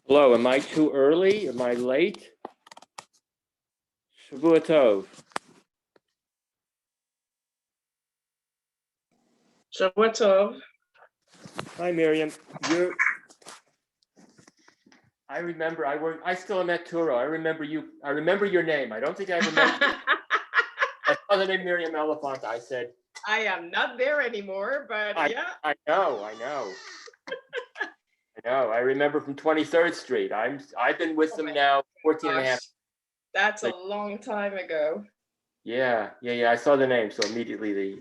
Hello, am I too early? Am I late? Shavua Tov. Shavua Tov. Hi, Miriam. I remember I still am at Turo. I remember you. I remember your name. I don't think I remember. I saw the name Miriam Elephant. I said, I am not there anymore, but yeah. I know. I know. I remember from 23rd Street. I've been with them now 14 and a half. That's a long time ago. Yeah. I saw the name, so immediately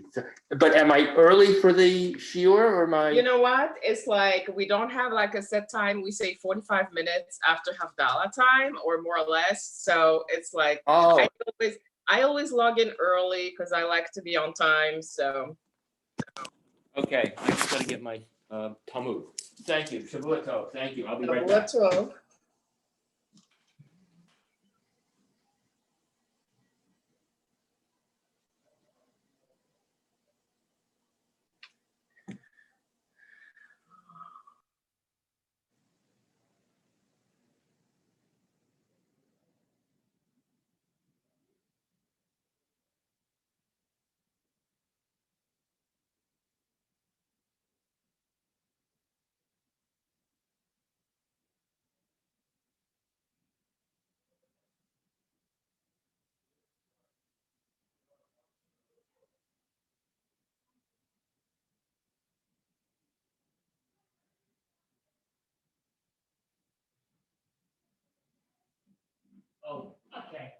but am I early for the shiur or am I? You know what? It's like we don't have like a set time. We say 45 minutes after Havdalah time or more or less. So it's like I always log in early because I like to be on time. So Okay, I just gotta get my Talmud. Thank you. Shavua Tov. Thank you. I'll be right back. Shavua Tov. Oh, okay.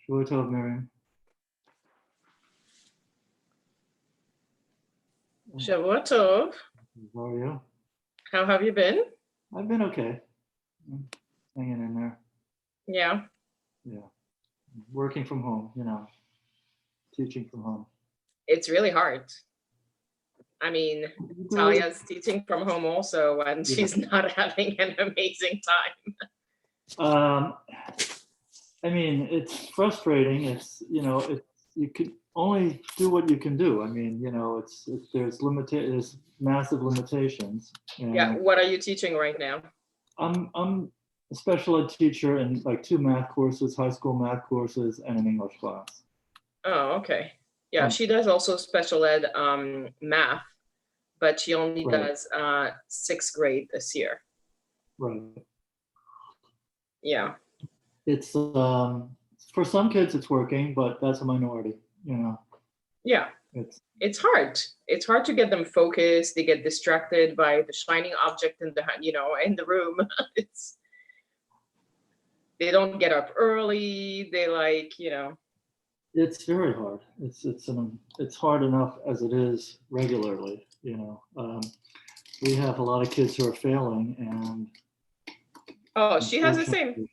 Shavua Tov, Miriam. Shavua Tov. How are you? How have you been? I've been okay. I'm hanging in there. Yeah. Yeah. Working from home, teaching from home. It's really hard. I mean, Talia's teaching from home also, and she's not having an amazing time. I mean, it's frustrating. You can only do what you can do. I mean, there's massive limitations. Yeah. What are you teaching right now? I'm a special ed teacher in like 2 math courses, high school math courses, and an English class. Oh, okay. Yeah, she does also special ed math, but she only does 6th grade this year. Right. Yeah. it's for some kids it's working, but that's a minority, you know. Yeah. It's hard. It's hard to get them focused. They get distracted by the shining object in the, in the room. They don't get up early. They It's very hard. It's hard enough as it is regularly, you know. We have a lot of kids who are failing, and oh, she has the same.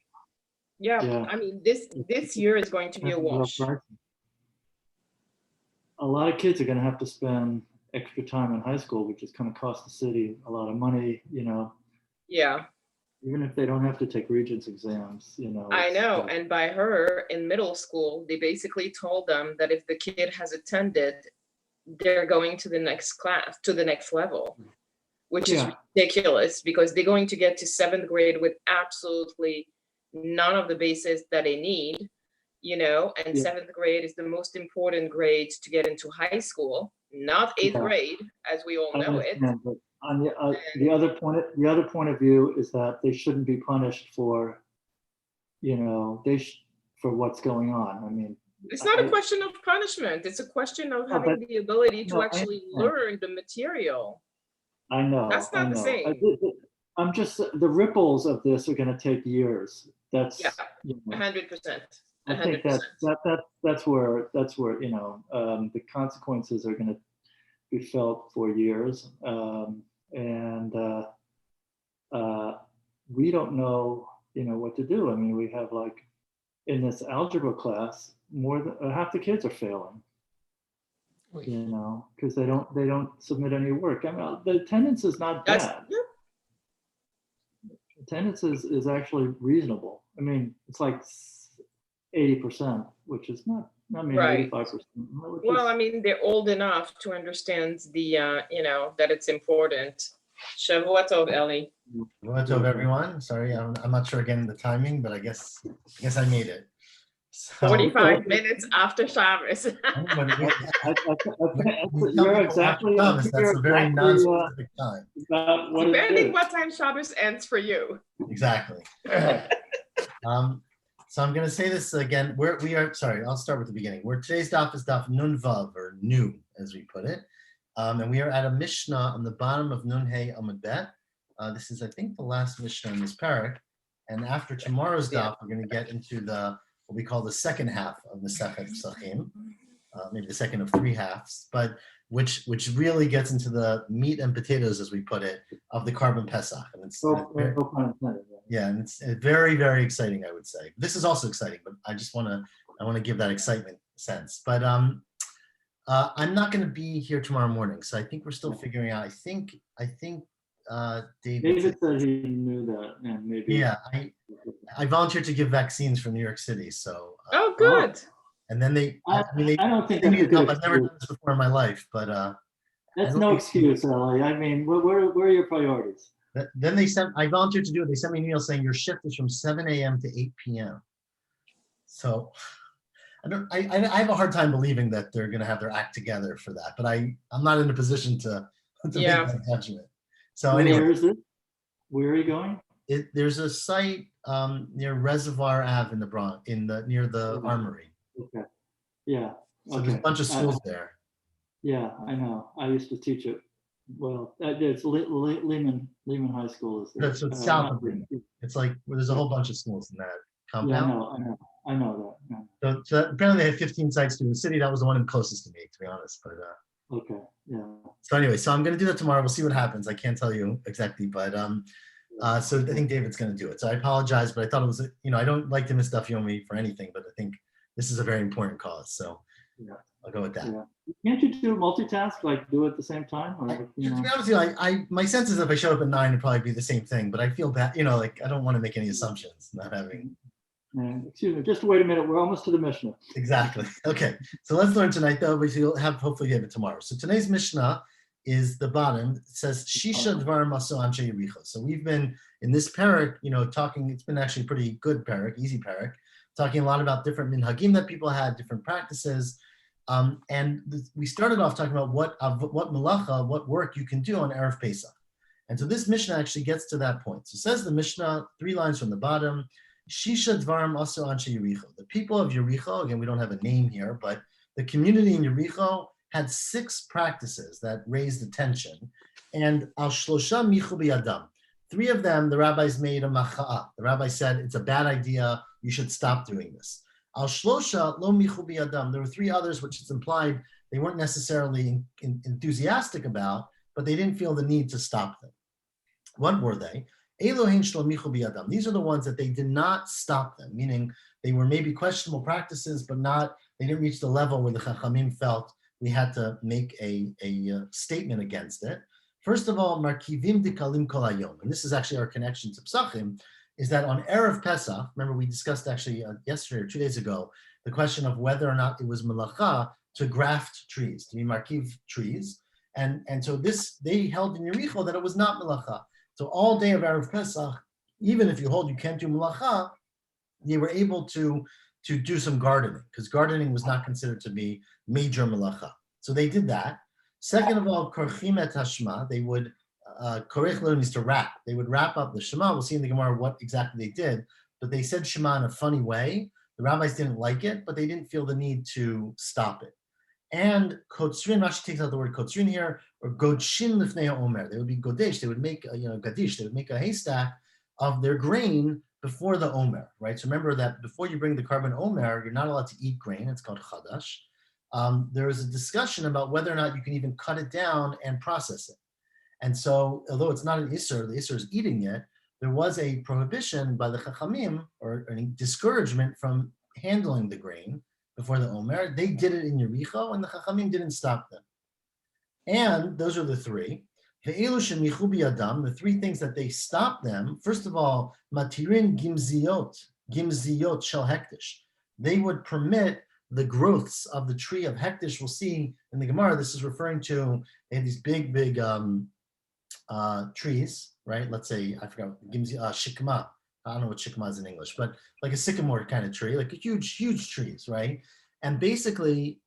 unfortunately, Yeah. I mean, this year is going to be a wash. A lot of kids are going to have to spend extra time in high school, which is going to cost the city a lot of money, you know. Yeah. Even if they don't have to take Regents exams, you know. I know. And by her in middle school, they basically told them that if the kid has attended, they're going to the next class, to the next level, which is ridiculous because they're going to get to 7th grade with absolutely none of the bases that they need, you know, and 7th grade is the most important grade to get into high school, not 8th grade, as we all know it. But on the other point of view is that they shouldn't be punished for, you know, for what's going on. I mean, it's not a question of punishment. It's a question of having the ability to actually learn the material. I know. That's not the same. I'm just, the ripples of this are going to take years. That's 100%. I think that's where you know, the consequences are going to be felt for years, and we don't know, you know, what to do. I mean, we have like in this algebra class, more than half the kids are failing. You know, because they don't submit any work. I mean, the attendance is not bad. Attendance is actually reasonable. I mean, it's like 80%, which is not, I mean, 85%. Well, I mean, they're old enough to understand the, you know, that it's important. Shavua tov, Eli. Shavua tov, everyone. Sorry, I'm not sure again the timing, but I guess I made it. So, 45 minutes after Shabbos. You're exactly. That's a very non-specific time. Depending what time Shabbos ends for you. Exactly. So I'm going to say this again. Sorry, I'll start with the beginning. Today's daf is daf Nun Vav, or Nu, as we put it. And we are at a Mishnah on the bottom of Nun Hey Amud Bet. This is, I think, the last Mishnah in this parak. And after tomorrow's daf, we're going to get into what we call the second half of the Sechet Pesachim, maybe the second of 3 halves, but which really gets into the meat and potatoes, as we put it, of the Carbon Pesach. And it's and it's very, very exciting, I would say. This is also exciting, but I want to give that excitement sense. But I'm not going to be here tomorrow morning, so I think we're still figuring out. I think David said he knew that, and maybe. Yeah, I volunteered to give vaccines from New York City, so. Oh, good. And then I don't think I've never done this before in my life, but. That's no excuse, Ellie. I mean, where are your priorities? Then I volunteered to do it. They sent me an email saying your shift is from 7 a.m. to 8 p.m. So I have a hard time believing that they're going to have their act together for that, but I'm not in a position to make that judgment. So anyway, where is it? Where are you going? There's a site near Reservoir Ave in the Bronx, near the Armory. Okay. Yeah. So there's a bunch of schools there. Yeah, I know. I used to teach it. Well, there's Lehman High School is there. So it's south of Lehman. It's like there's a whole bunch of schools in that compound. Yeah, I know that. Yeah. So apparently they have 15 sites through the city. That was the one closest to me, to be honest. But okay, yeah. So anyway, so I'm going to do that tomorrow. We'll see what happens. I can't tell you exactly, but so I think David's going to do it. So I apologize, but I thought it was, I don't like to miss stuff you owe me for anything, but I think this is a very important cause. So I'll go with that. Yeah. Can't you do multitask, like do it at the same time? Or, To be honest with you, my sense is if I showed up at 9, it'd probably be the same thing, but I feel bad, like I don't want to make any assumptions, not having. Excuse me, just wait a minute. We're almost to the Mishnah. Exactly. Okay. So let's learn tonight, though, but you'll hopefully have it tomorrow. So today's Mishnah is the bottom. It says, Shisha Dvar Maso Anshe Yericho. So we've been in this parak, talking, it's been actually a pretty good parak, easy parak, talking a lot about different minhagim that people had, different practices. We started off talking about what malacha, what work you can do on Erev Pesach. And so this Mishnah actually gets to that point. So it says the Mishnah, 3 lines from the bottom, Shisha Dvarim also Anshe Yericho. The people of Yericho, again, we don't have a name here, but the community in Yericho had 6 practices that raised attention. And Al Shlosha Michu B'Yadam. 3 of them, the rabbis made a macha'a. The rabbi said, it's a bad idea, you should stop doing this. Al Shlosha Lo Michu B'Yadam. There were 3 others, which is implied they weren't necessarily enthusiastic about, but they didn't feel the need to stop them. What were they? Elohein Shlo Michu B'Yadam. These are the ones that they did not stop them, meaning they were maybe questionable practices, but they didn't reach the level where the Chachamim felt we had to make a statement against it. First of all, Markivim Dikalim Kol Hayom, and this is actually our connection to Pesachim, is that on Erev Pesach, remember we discussed actually yesterday or 2 days ago, the question of whether or not it was melacha to graft trees, to be markiv trees, and so this, they held in Yericho that it was not melacha. So all day of Erev Pesach, even if you hold you can't do melacha, they were able to do some gardening, because gardening was not considered to be major melacha. So they did that. Second of all, korchim et hashma, they would, korech means to wrap. They would wrap up the Shema. We'll see in the Gemara what exactly they did, but they said Shema in a funny way. The rabbis didn't like it, but they didn't feel the need to stop it. And kotzrin, Rashi takes out the word kotzrin here, or godshin lifnei omer. They would be godesh. They would make gadish. They would make a haystack of their grain before the omer, right? So remember that before you bring the carbon omer, you're not allowed to eat grain. It's called chadash. There is a discussion about whether or not you can even cut it down and process it. And so, although it's not an isur, the isur is eating it. There was a prohibition by the chachamim, or a discouragement from handling the grain before the omer. They did it in Yericho, and the chachamim didn't stop them. And those are the 3. The 3 things that they stopped them. First of all, matirin gimziot shel hektish. They would permit the growths of the tree of hektish. We'll see in the Gemara, this is referring to, they had these big trees, right? Let's say, I forgot, shikma. I don't know what shikma is in English, but like a sycamore kind of tree, like a huge trees, right? And basically,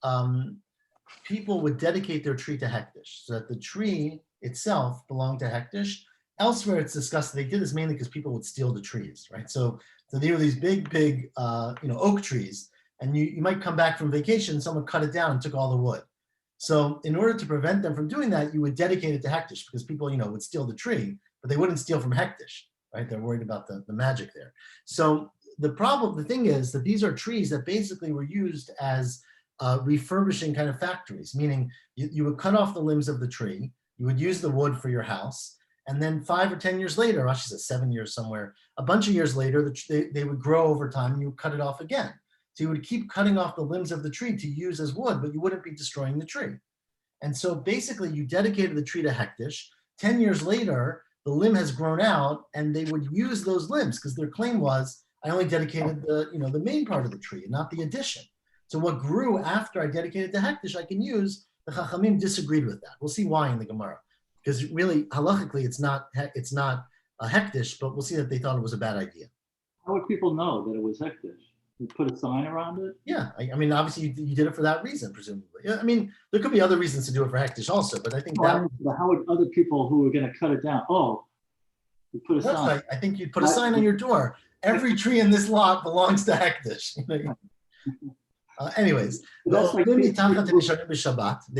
people would dedicate their tree to hektish, so that the tree itself belonged to hektish. Elsewhere, it's discussed that they did this mainly because people would steal the trees, right? So there were these big oak trees, and you might come back from vacation, someone cut it down and took all the wood. So in order to prevent them from doing that, you would dedicate it to hektish, because people, would steal the tree, but they wouldn't steal from hektish, right? They're worried about the magic there. So the thing is that these are trees that basically were used as refurbishing kind of factories, meaning you would cut off the limbs of the tree, you would use the wood for your house, and then 5 or 10 years later, Rashi says 7 years somewhere, a bunch of years later, they would grow over time, and you would cut it off again. So you would keep cutting off the limbs of the tree to use as wood, but you wouldn't be destroying the tree. And so basically you dedicated the tree to hektish. 10 years later, the limb has grown out, and they would use those limbs, because their claim was, I only dedicated the main part of the tree, not the addition. So what grew after I dedicated to hektish, I can use. The Chachamim disagreed with that. We'll see why in the Gemara, because really halachically it's not a hektish, but we'll see that they thought it was a bad idea. How would people know that it was hektish? You put a sign around it? Yeah, I mean, obviously you did it for that reason, presumably. I mean, there could be other reasons to do it for hektish also, but I think how would other people who were going to cut it down? Oh, you put a sign. Right. I think you'd put a sign on your door. Every tree in this lot belongs to hektish. Anyways, they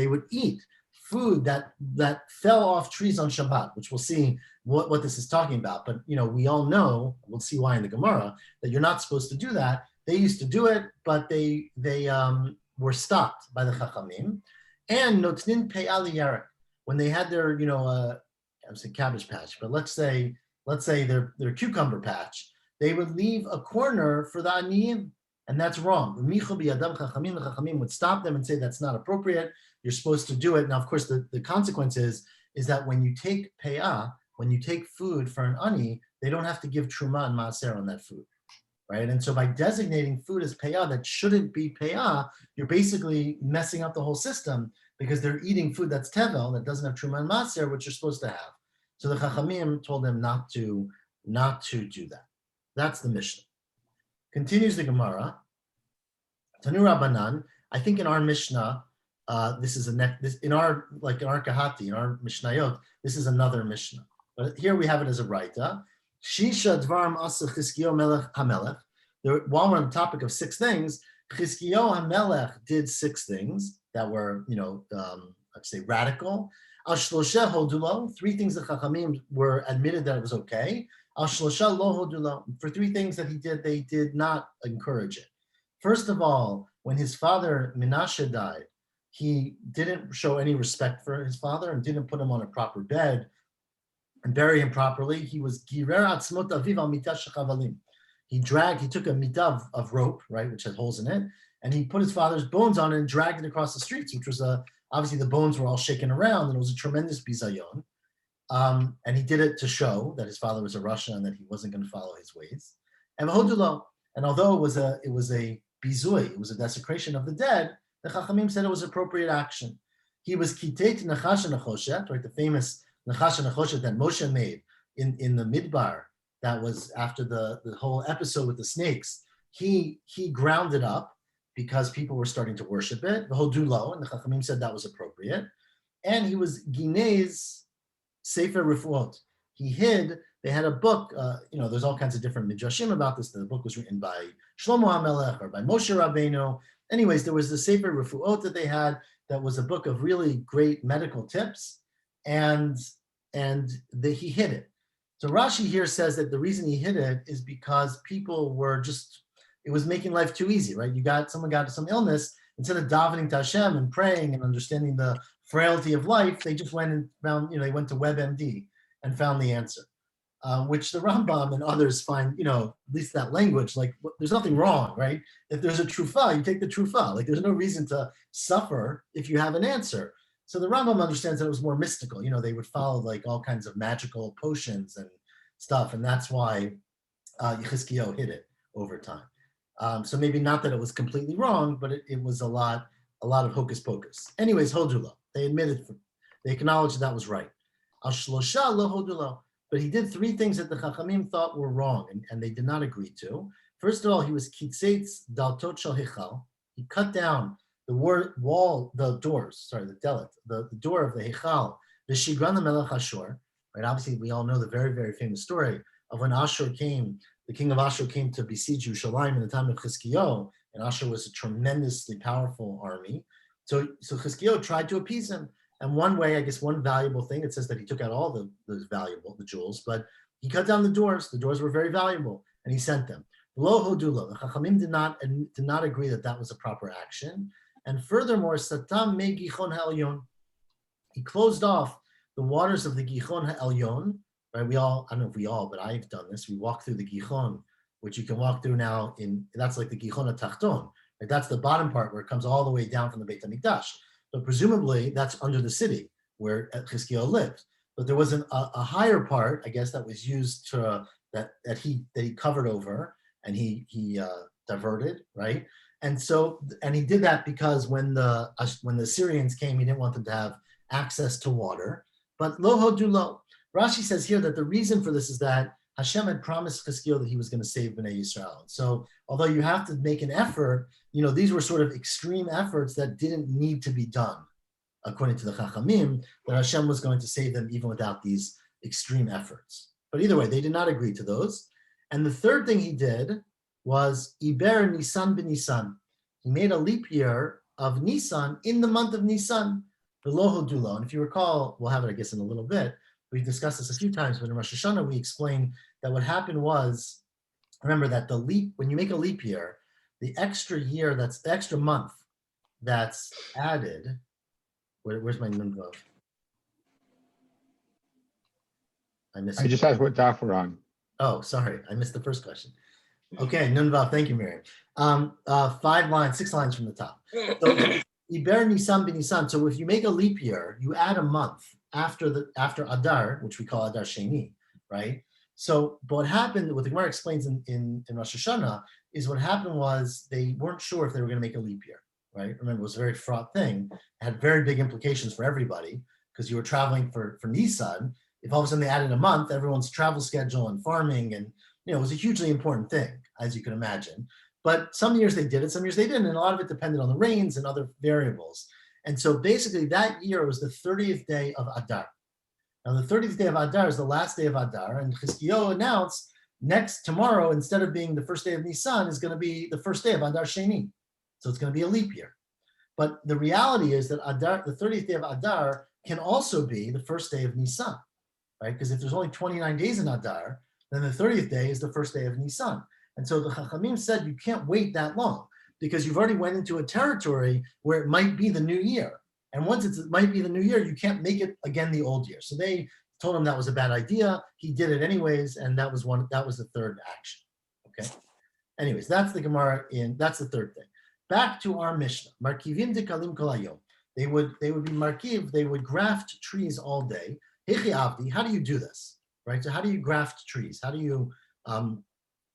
would eat food that fell off trees on Shabbat, which we'll see what this is talking about. But we all know, we'll see why in the Gemara, that you're not supposed to do that. They used to do it, but they were stopped by the Chachamim. And notnin pe'al yarek, when they had their I would say cabbage patch, but let's say their cucumber patch, they would leave a corner for the aniyim. And that's wrong. The Chachamim would stop them and say that's not appropriate. You're supposed to do it. Now, of course, the consequence is that when you take pe'ah, when you take food for an ani, they don't have to give truma and maaser on that food, right? And so by designating food as pe'ah that shouldn't be pe'ah, you're basically messing up the whole system, because they're eating food that's tevel, that doesn't have truma and maaser, which you're supposed to have. So the Chachamim told them not to do that. That's the Mishnah. Continues the Gemara. Tanu Rabbanan. I think in our Mishnah, this is in our Kahati, in our Mishnayot, this is another Mishnah. But here we have it as a Raita. Shisha Dvarim Asa Chizkiyahu Melech HaMelech. While we're on the topic of 6 things, Chizkiyahu HaMelech did 6 things that were, I'd say radical. Al Shlosha Hodulo, 3 things that Chachamim were admitted that it was okay. Al Shlosha Lo Hodulo, for 3 things that he did, they did not encourage it. First of all, when his father Menashe died, he didn't show any respect for his father and didn't put him on a proper bed and bury him properly. He was girer atzmot aviv al mitah shechavalim. He took a mitah of rope, right, which had holes in it, and he put his father's bones on it and dragged it across the streets, which was obviously the bones were all shaking around, and it was a tremendous bizayon. And he did it to show that his father was a Russia and that he wasn't going to follow his ways. And although it was a bizui, it was a desecration of the dead, the Chachamim said it was appropriate action. He was kiteit nachash nachoshet, right, the famous nachash nachoshet that Moshe made in the Midbar. That was after the whole episode with the snakes. He ground it up because people were starting to worship it. The hodulo, and the Chachamim said that was appropriate. And he was Ginez Sefer Refuot. He hid. They had a book. There's all kinds of different midrashim about this. The book was written by Shlomo HaMelech or by Moshe Rabbeinu. Anyways, there was the Sefer Refuot that they had that was a book of really great medical tips, and he hid it. So Rashi here says that the reason he hid it is because people were it was making life too easy, right? Someone got some illness, instead of davening to Hashem and praying and understanding the frailty of life, they just went and found, they went to WebMD and found the answer, which the Rambam and others find, at least that language, like there's nothing wrong, right? If there's a trufa, you take the trufa. Like there's no reason to suffer if you have an answer. So the Rambam understands that it was more mystical. They would follow like all kinds of magical potions and stuff, and that's why Yechizkiyahu hid it over time. So maybe not that it was completely wrong, but it was a lot of hocus pocus. Anyways, hodulo. They acknowledged that was right. Al shlosha lo hodulo. But he did 3 things that the Chachamim thought were wrong, and they did not agree to. First of all, he was kitzeitz daltot shel hechal. He cut down the the door of the hechal, the shigran melech Ashur. Right, obviously, we all know the very, very famous story of when Ashur came. The king of Ashur came to besiege Yerushalayim in the time of Chizkiyahu, and Ashur was a tremendously powerful army. So Chizkiyahu tried to appease him. And one way, I guess, one valuable thing, it says that he took out all the jewels, but he cut down the doors. The doors were very valuable, and he sent them. Lo hodulo. The Chachamim did not agree that was a proper action. And furthermore, satam me gichon ha'elyon. He closed off the waters of the gichon ha'elyon. Right? I don't know if we all, but I've done this. We walk through the gichon, which you can walk through now. That's like the gichon ha'tachton. Right? That's the bottom part where it comes all the way down from the Beit HaMikdash. So presumably that's under the city where Chizkiyahu lived. But there was a higher part, I guess, that was used that he covered over and he diverted, right? And he did that because when the Assyrians came, he didn't want them to have access to water. But lo hodulo. Rashi says here that the reason for this is that Hashem had promised Chizkiyahu that he was going to save Bnei Yisrael. So although you have to make an effort, these were sort of extreme efforts that didn't need to be done, according to the Chachamim, that Hashem was going to save them even without these extreme efforts. But either way, they did not agree to those. And the third thing he did was Iber Nisan b'Nisan. He made a leap year of Nisan in the month of Nisan, below Hodulo. And if you recall, we'll have it, I guess, in a little bit. We've discussed this a few times, but in Rosh Hashanah, we explained that what happened was, remember that when you make a leap year, the extra month that's added, where's my Nunvav? I just asked what daf we're on. Oh, sorry, I missed the first question. Okay, Nunvav, thank you, Miriam. 6 lines from the top. So, Iber Nisan b'Nisan. So if you make a leap year, you add a month after Adar, which we call Adar Sheni, right? So, but what happened, what the Gemara explains in Rosh Hashanah, is what happened was they weren't sure if they were going to make a leap year, right? Remember, it was a very fraught thing. It had very big implications for everybody because you were traveling for Nisan. If all of a sudden they added a month, everyone's travel schedule and farming, and it was a hugely important thing, as you can imagine. But some years they did it, some years they didn't, and a lot of it depended on the rains and other variables. And so basically that year was the 30th day of Adar. Now the 30th day of Adar is the last day of Adar, and Chizkiyahu announced tomorrow, instead of being the first day of Nisan, is going to be the first day of Adar Sheni. So it's going to be a leap year. But the reality is that Adar, the 30th day of Adar, can also be the first day of Nisan, right? Because if there's only 29 days in Adar, then the 30th day is the first day of Nisan. And so the Chachamim said you can't wait that long because you've already went into a territory where it might be the new year. And once it might be the new year, you can't make it again the old year. So they told him that was a bad idea. He did it anyways, and that was the third action. Okay. Anyways, that's the Gemara that's the third thing. Back to our Mishnah. Markivim dekalim kol hayom. They would be markiv, they would graft trees all day. Hechi avdi, how do you do this? Right? So how do you graft trees? How do you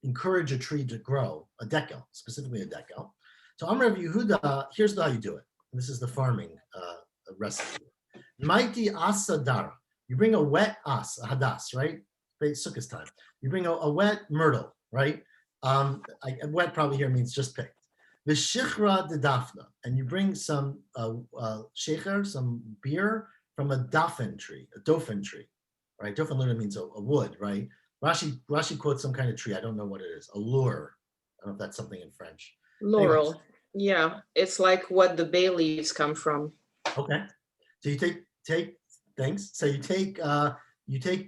encourage a tree to grow, a dekel, specifically a dekel? So Amar Rav Yehuda, here's how you do it. This is the farming recipe. Mighty asadara. You bring a wet as, a hadas, right? Sukkot time. You bring a wet myrtle, right? Wet probably here means just picked. The shichra de dafna, and you bring some shecher, some beer from a dafen tree, right? Dafen literally means a wood, right? Rashi quotes some kind of tree. I don't know what it is. A lure. I don't know if that's something in French. Laurel. Anyways. Yeah, it's like what the bay leaves come from. Okay. So you take thanks. So you take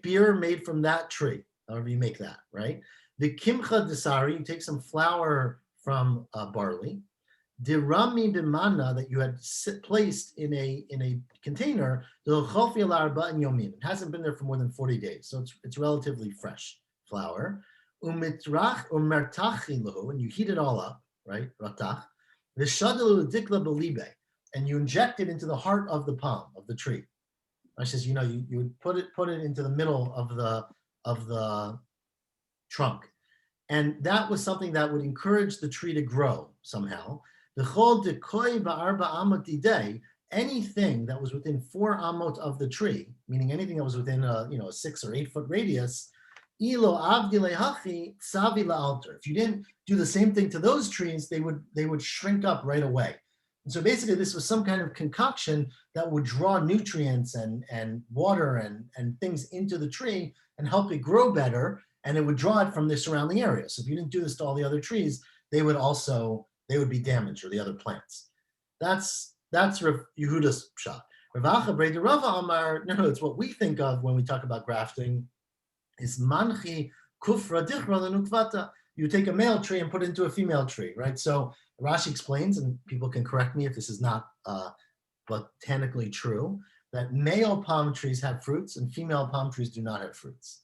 beer made from that tree, however you make that, right? The kimcha desari, you take some flour from barley. The rami b'mana that you had placed in a container. It hasn't been there for more than 40 days, so it's relatively fresh flour. Umitrach umertachilu, and you heat it all up, right? Ratach. V'shadalu dikla belibe, and you inject it into the heart of the palm of the tree. I says, you would put it into the middle of the trunk. And that was something that would encourage the tree to grow somehow. Anything that was within 4 amot of the tree, meaning anything that was within a 6 or 8 foot radius, if you didn't do the same thing to those trees, they would shrink up right away. And so basically this was some kind of concoction that would draw nutrients and water and things into the tree and help it grow better, and it would draw it from the surrounding area. So if you didn't do this to all the other trees, they would be damaged, or the other plants. That's Rav Yehuda's shot. Rav Acha Brei Rava Amar, no, it's what we think of when we talk about grafting, is manchi kufra dichra lenukvata. You take a male tree and put it into a female tree, right? So Rashi explains, and people can correct me if this is not botanically true, that male palm trees have fruits and female palm trees do not have fruits.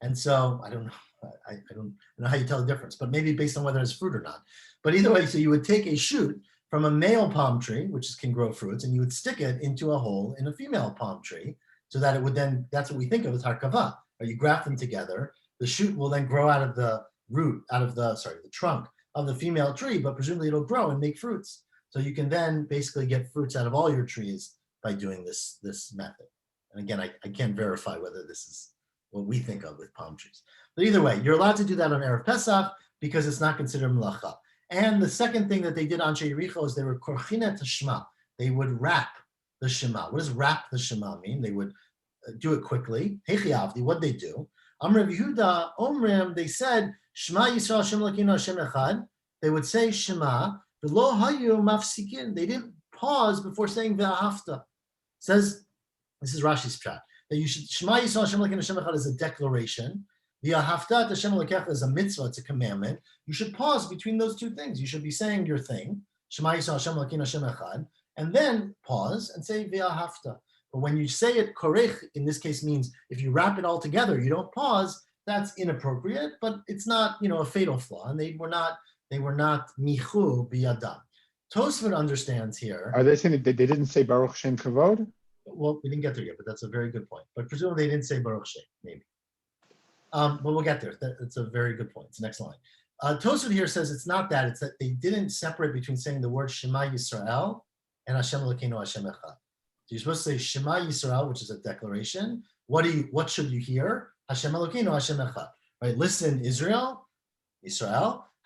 And so I don't know how you tell the difference, but maybe based on whether it's fruit or not. But either way, so you would take a shoot from a male palm tree, which can grow fruits, and you would stick it into a hole in a female palm tree, so that it would then, that's what we think of as harkava. Or you graft them together, the shoot will then grow out of the the trunk of the female tree, but presumably it'll grow and make fruits. So you can then basically get fruits out of all your trees by doing this method. And again, I can't verify whether this is what we think of with palm trees. But either way, you're allowed to do that on Erev Pesach because it's not considered melacha. And the second thing that they did on Yericho is they were korchina tashma. They would wrap the Shema. What does wrap the Shema mean? They would do it quickly. Hechi avdi, what'd they do? Amr Rav Yehuda, Omrim, they said, Shema Yisrael Hashem Elokeinu Hashem Echad. They would say Shema, v'lo hayu mafsikin. They didn't pause before saying ve'ahavta. Says, this is Rashi's pshat, that you should, Shema Yisrael Hashem Elokeinu Hashem Echad is a declaration. Ve'ahavta Hashem Elokecha is a mitzvah, it's a commandment. You should pause between those two things. You should be saying your thing, Shema Yisrael Hashem Elokeinu Hashem Echad, and then pause and say ve'ahavta. But when you say it korech, in this case means if you wrap it all together, you don't pause, that's inappropriate, but it's not, a fatal flaw. And they were not michu biyadam. Tosfot understands here. Are they saying that they didn't say Baruch Shem Kavod? Well, we didn't get there yet, but that's a very good point. But presumably they didn't say Baruch Shem, maybe. But we'll get there. That's a very good point. It's the next line. Tosfot here says it's not that. It's that they didn't separate between saying the word Shema Yisrael and Hashem Elokeinu Hashem Echad. So you're supposed to say Shema Yisrael, which is a declaration. What should you hear? Hashem Elokeinu Hashem Echad. Right? Listen, Israel,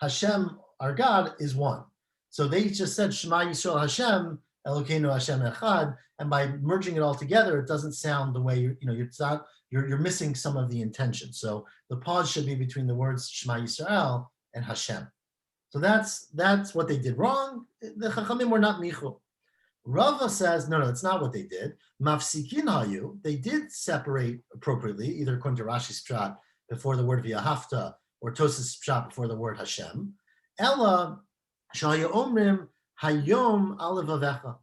Hashem, our God, is one. So they just said Shema Yisrael Hashem Elokeinu Hashem Echad, and by merging it all together, it doesn't sound the way you're missing some of the intention. So the pause should be between the words Shema Yisrael and Hashem. So that's what they did wrong. The Chachamim were not michu. Rava says, no, that's not what they did. Mafsikin hayu, they did separate appropriately, either according to Rashi's pshat before the word v'ahavta, or Tosas pshat before the word Hashem. Ella shayu omrim hayom alevavecha.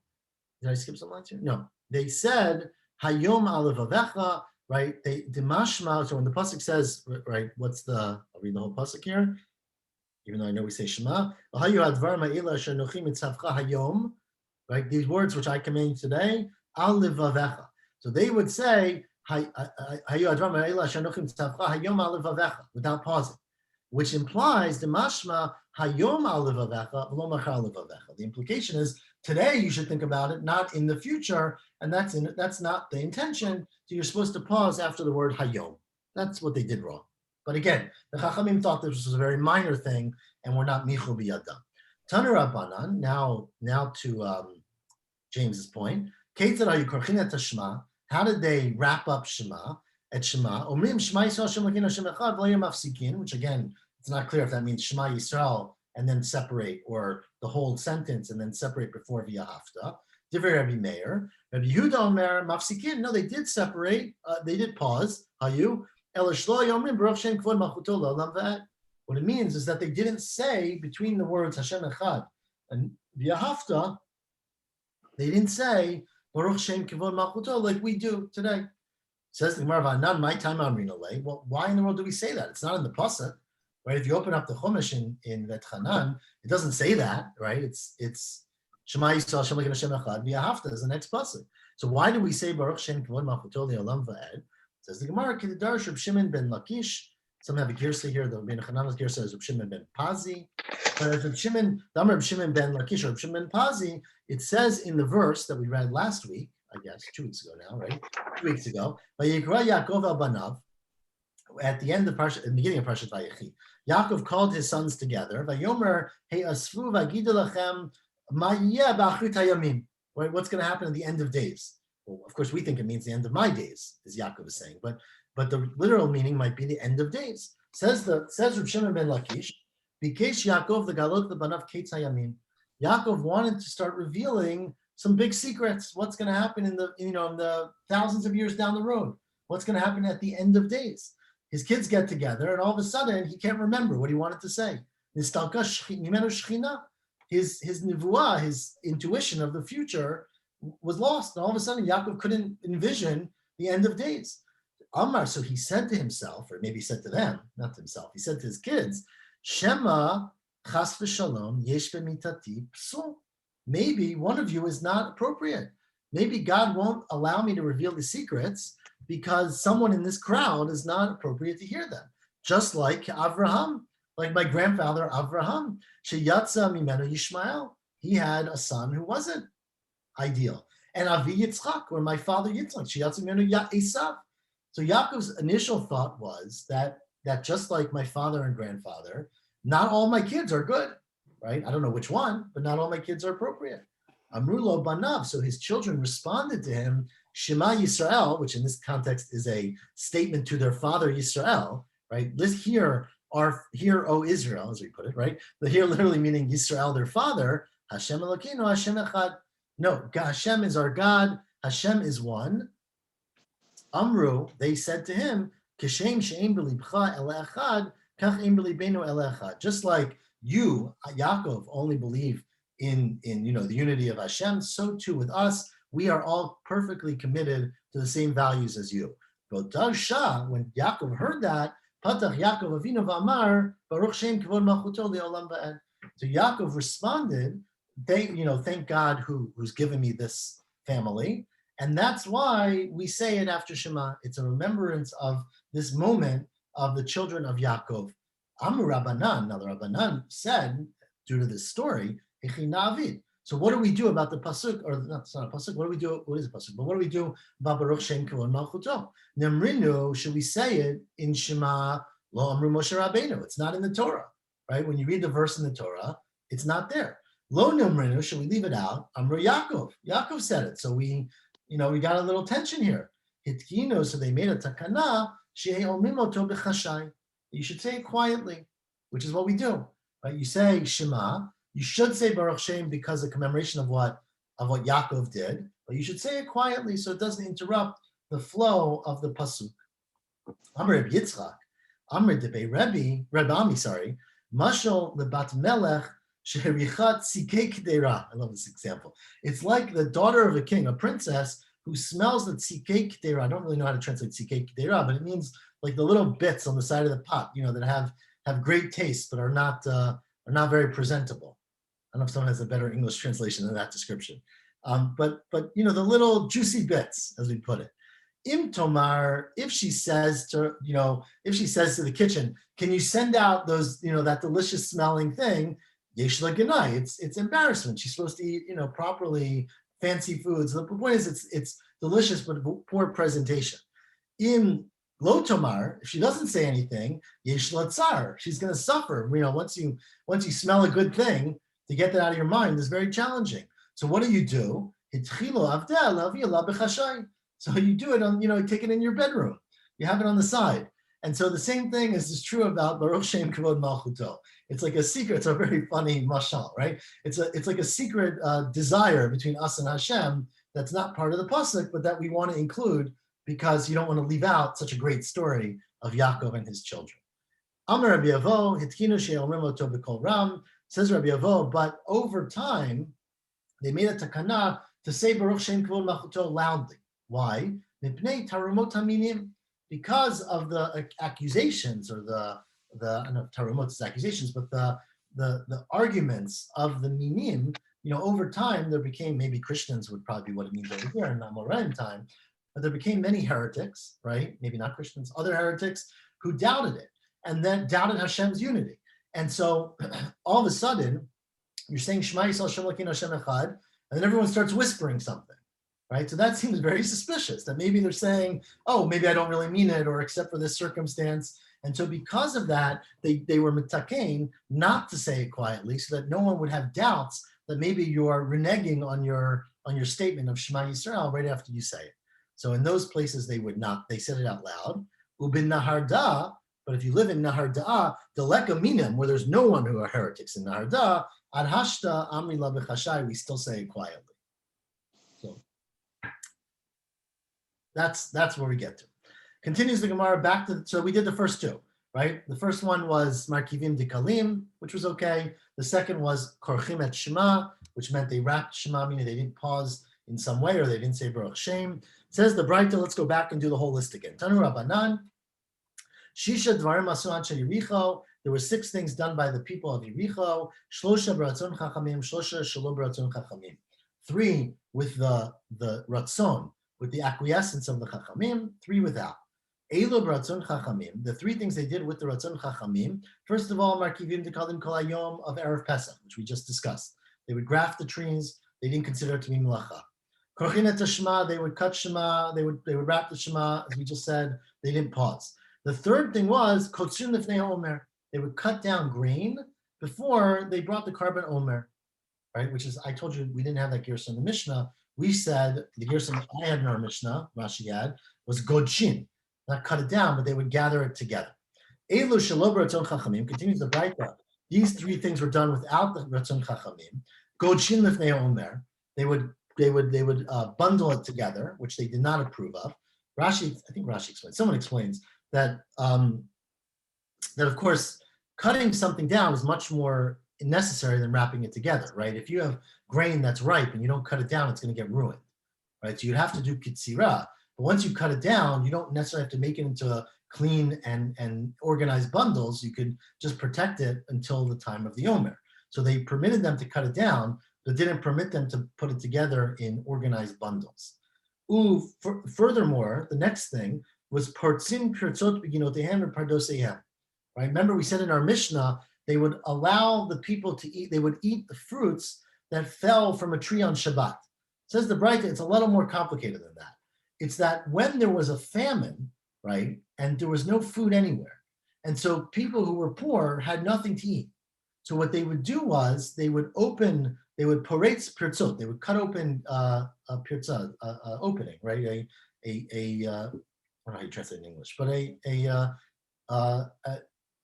Did I skip some lines here? No, they said hayom alevavecha. Right? They dimashma. So when the pasuk says, right, I'll read the whole pasuk here, even though I know we say Shema. Right? These words which I command today, al livavecha. So they would say, without pausing, which implies the mashma hayom al livavecha v'lo machar livavecha. The implication is today you should think about it, not in the future, and that's not the intention. So you're supposed to pause after the word hayom. That's what they did wrong. But again, the Chachamim thought this was a very minor thing, and we're not michu biyadam. Tanu Rabbanan, now to James's point. How did they wrap up Shema at Shema? Omrim Shema Yisrael Hashem Elokeinu Hashem Echad v'lo yom mafsikin, which again, it's not clear if that means Shema Yisrael and then separate, or the whole sentence and then separate before v'ahavta. Divrei Rabbi Meir. Rabbi Yehuda Omer mafsikin. No, they did separate. They did pause. Hayu. What it means is that they didn't say between the words Hashem Echad and v'ahavta, they didn't say Baruch Shem Kivod Malchuto like we do today. Says the Gemara, not my time on Rinale. Well, why in the world do we say that? It's not in the pasuk, right? If you open up the Chumash in Vet Chanan, it doesn't say that, right? It's Shema Yisrael Hashem Elokeinu Hashem Echad v'ahavta is the next pasuk. So why do we say Baruch Shem Kivod Malchuto Le'olam Va'ed? Says the Gemara, Kididar Reb Shimon ben Lakish. Some have a girsa here. The Ben Chanan's girsa is Reb Shimon ben Pazi. But Reb Shimon ben Lakish or Reb Shimon ben Pazi, it says in the verse that we read last week, I guess 2 weeks ago now, right? 2 weeks ago. Vayikra Yaakov al banav. At the end of Parshat, at the beginning of Parshat Vayechi, Yaakov called his sons together. Vayomer hey asfu vagidu lachem ma yeh b'achrit hayamim. What's going to happen at the end of days? Well, of course, we think it means the end of my days, as Yaakov is saying, but the literal meaning might be the end of days. Says Reb Shimon ben Lakish, Bikesh Yaakov the galot the banav ketz hayamim. Yaakov wanted to start revealing some big secrets. What's going to happen in the thousands of years down the road? What's going to happen at the end of days? His kids get together, and all of a sudden he can't remember what he wanted to say. His nivuah, his intuition of the future was lost. And all of a sudden, Yaakov couldn't envision the end of days. Amar, so he said to himself, or maybe he said to them, not to himself, he said to his kids, Shema chas v'shalom yesh b'mitati psul. Maybe one of you is not appropriate. Maybe God won't allow me to reveal the secrets because someone in this crowd is not appropriate to hear them. Just like Avraham, like my grandfather Avraham, sheyatza mimenu Yishmael. He had a son who wasn't ideal. And Avi Yitzchak, or my father Yitzchak, sheyatza mimenu Esav. So Yaakov's initial thought was that just like my father and grandfather, not all my kids are good, right? I don't know which one, but not all my kids are appropriate. Amrulo banav. So his children responded to him, Shema Yisrael, which in this context is a statement to their father Yisrael, right? Let's hear, O Israel, as we put it, right? But here literally meaning Yisrael, their father, Hashem Elokeinu, Hashem Echad. No, Hashem is our God, Hashem is one. Amru, they said to him, Kishem she'em b'libcha ele echad, kach em b'libenu ele echad. Just like you, Yaakov, only believe in the unity of Hashem, so too with us, we are all perfectly committed to the same values as you. But Darsha, when Yaakov heard that, Patach Yaakov Avinu v'amar, Baruch Shem kivod malchuto le'olam va'ed. So Yaakov responded, thank God who's given me this family. And that's why we say it after Shema. It's a remembrance of this moment of the children of Yaakov. Amru Rabbanan, now the Rabbanan said, due to this story, Echi Na'avid. So what do we do about the pasuk, or not, it's not a pasuk, what do we do, what is a pasuk, but what do we do about Baruch Shem Kivod Malchuto? Nemrinu, should we say it in Shema, Lo Amru Moshe Rabbeinu? It's not in the Torah, right? When you read the verse in the Torah, it's not there. Lo numrinu, should we leave it out? Amr Yaakov. Yaakov said it. So we got a little tension here. Hitkino, so they made a takana, she'ei omrim oto b'chashai. You should say it quietly, which is what we do. Right? You say Shema. You should say Baruch Shem because of commemoration of what Yaakov did, but you should say it quietly so it doesn't interrupt the flow of the pasuk. Amr Reb Yitzchak, Amr Debe Reb Ami, Mashal lebat melech sheherichat sikei k'deira. I love this example. It's like the daughter of a king, a princess, who smells the sikei k'deira. I don't really know how to translate sikei k'deira, but it means like the little bits on the side of the pot, that have great taste but are not very presentable. I don't know if someone has a better English translation than that description. But the little juicy bits, as we put it. Im Tomar, if she says to the kitchen, can you send out those, that delicious smelling thing? Yesh Ganai. It's embarrassment. She's supposed to eat, properly fancy foods. The point is it's delicious, but poor presentation. Im Lo Tomar, if she doesn't say anything, Yesh Tsar. She's going to suffer. Once you smell a good thing, to get that out of your mind is very challenging. So what do? So you do it on, take it in your bedroom. You have it on the side. And so the same thing is true about Baruch Shem Kavod Malchuto. It's like a secret. It's a very funny mashal, right? It's like a secret desire between us and Hashem that's not part of the pasuk, but that we want to include because you don't want to leave out such a great story of Yaakov and his children. Amar Rabbi Avo, Hitkinu she'omrim oto b'kol ram, says Rabbi Avo, but over time, they made a takana to say Baruch Shem Kavod Malchuto loudly. Why? Because of the accusations, or I don't know if tarumot is accusations, but the arguments of the minim. Over time there became, maybe Christians would probably be what it means over here in Amoraim time, but there became many heretics, right? Maybe not Christians, other heretics who doubted it, and then doubted Hashem's unity. And so all of a sudden, you're saying Shema Yisrael Hashem Elokeinu Hashem Echad, and then everyone starts whispering something. Right, so that seems very suspicious, that maybe they're saying, oh, maybe I don't really mean it, or except for this circumstance. And so because of that, they were mitakein not to say it quietly, so that no one would have doubts that maybe you are reneging on your statement of Shema Yisrael right after you say it. So in those places they would not, they said it out loud. Ubin Nahar Da, but if you live in Nahar Da, Deleka Minim, where there's no one who are heretics in Nahar Da, Ad Hashta Amri La B'Chashai, we still say it quietly. That's where we get to. Continues the Gemara so we did the first two, right? The first one was Markivim Dikalim, which was okay. The second was Korchim et Shema, which meant they wrapped Shema, meaning they didn't pause in some way, or they didn't say Baruch Shem. Says the Braita, let's go back and do the whole list again. Tanu Rabbanan, Shisha Dvarim Asu Anshe Yericho. There were 6 things done by the people of Yericho. Shlosha B'Ratzon Chachamim, Shlosha Shelo B'Ratzon Chachamim. 3 with the Ratzon, with the acquiescence of the Chachamim, 3 without. Eilu B'Ratzon Chachamim, the 3 things they did with the Ratzon Chachamim. First of all, Markivim Dekalim Kol Hayom of Erev Pesach, which we just discussed. They would graft the trees, they didn't consider it to be Melacha. Korchin et Shema, they would cut Shema, they would wrap the Shema, as we just said, they didn't pause. The third thing was Kotzin Lifnei Omer, they would cut down grain before they brought the carbon Omer, right? Which is, I told you, we didn't have that Gerson in the Mishnah. We said the Gerson I had in our Mishnah, Rashi had, was Godshin, not cut it down, but they would gather it together. Eilu Shelo B'Ratzon Chachamim, continues the Braita. These 3 things were done without the Ratzon Chachamim. Godshin Lifnei Omer, they would bundle it together, which they did not approve of. Rashi, I think Rashi explains, someone explains that of course, cutting something down is much more necessary than wrapping it together, right? If you have grain that's ripe and you don't cut it down, it's going to get ruined, right? So you'd have to do kitzira, but once you cut it down, you don't necessarily have to make it into a clean and organized bundles. You could just protect it until the time of the Omer. So they permitted them to cut it down, but didn't permit them to put it together in organized bundles. Furthermore, the next thing was partzin pirtzot beginotehem and pardosehem. Right? Remember, we said in our Mishnah, they would allow the people to eat, they would eat the fruits that fell from a tree on Shabbat. Says the Braita, it's a little more complicated than that. It's that when there was a famine, right, and there was no food anywhere, and so people who were poor had nothing to eat. So what they would do was they would parate pirtzot, they would cut open a pirtzah, opening, right? I don't know how you translate in English, but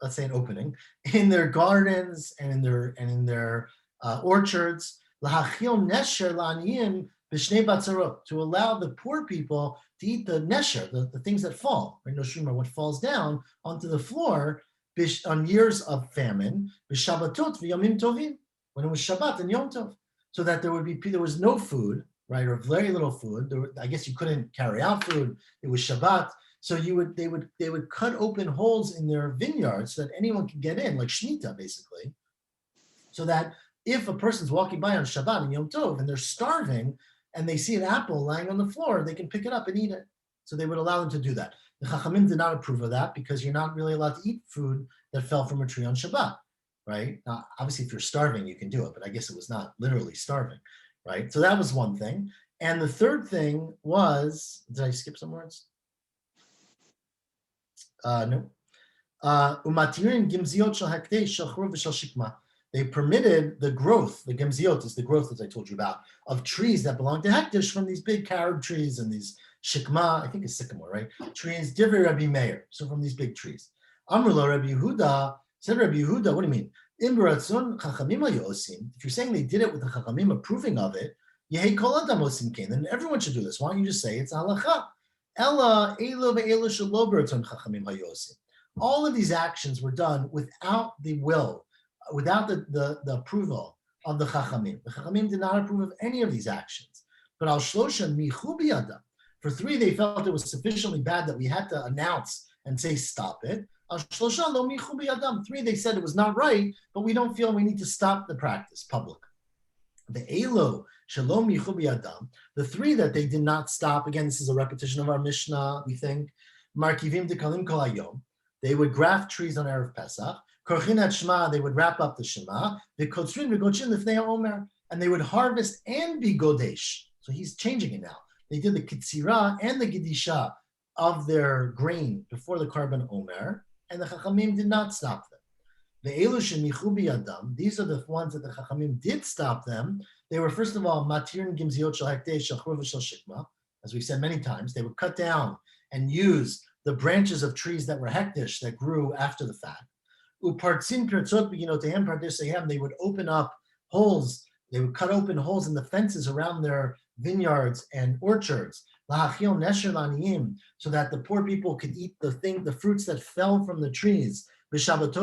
let's say an opening in their gardens and in their orchards, lahachil nesher la'aniyim b'shnei batzarot, to allow the poor people to eat the nesher, the things that fall, right? Noshrim are what falls down onto the floor on years of famine, b'shabbatot v'yomim tovim, when it was Shabbat and Yom Tov, so that there was no food, right, or very little food. I guess you couldn't carry out food. It was Shabbat. So they would cut open holes in their vineyards so that anyone could get in, like Shemitah, basically. So that if a person's walking by on Shabbat and Yom Tov and they're starving and they see an apple lying on the floor, they can pick it up and eat it. So they would allow them to do that. The Chachamim did not approve of that because you're not really allowed to eat food that fell from a tree on Shabbat, right? Now, obviously, if you're starving, you can do it, but I guess it was not literally starving, right? So that was one thing. And the third thing was, did I skip some words? No. They permitted the growth, the gemziot is the growth, as I told you about, of trees that belong to hektish from these big carob trees and these shikma, I think it's sycamore, right? Trees, divrei Rabbi Meir, so from these big trees. Amrullah Rabbi Yehuda, said Rabbi Yehuda, what do you mean? If you're saying they did it with the chachamim approving of it, then everyone should do this. Why don't you just say it's halacha? All of these actions were done without the will, without the approval of the Chachamim. The Chachamim did not approve of any of these actions. But al shlosha michu biyadam. For three, they felt it was sufficiently bad that we had to announce and say stop it. Al shlosha lo michu biyadam. Three, they said it was not right, but we don't feel we need to stop the practice public. The elo shalom michu biyadam. The three that they did not stop. Again, this is a repetition of our Mishnah. We think markivim dekalim kol hayom. They would graft trees on Erev Pesach. Korchinat Shema, they would wrap up the Shema. The Kotzrin v'Gochin l'fnei Omer, and they would harvest and be Godesh. So he's changing it now. They did the Kitzira and the Gedisha of their grain before the Karban Omer, and the Chachamim did not stop them. The Elu shemichu biyadam, these are the ones that the Chachamim did stop them. They were, first of all, Matirin Gimziot Shel Hekdesh Shel Churva Shel Shikma. As we've said many times, they would cut down and use the branches of trees that were hektish that grew after the fact. They would open up holes. They would cut open holes in the fences around their vineyards and orchards, so that the poor people could eat the fruits that fell from the trees. On Shabbat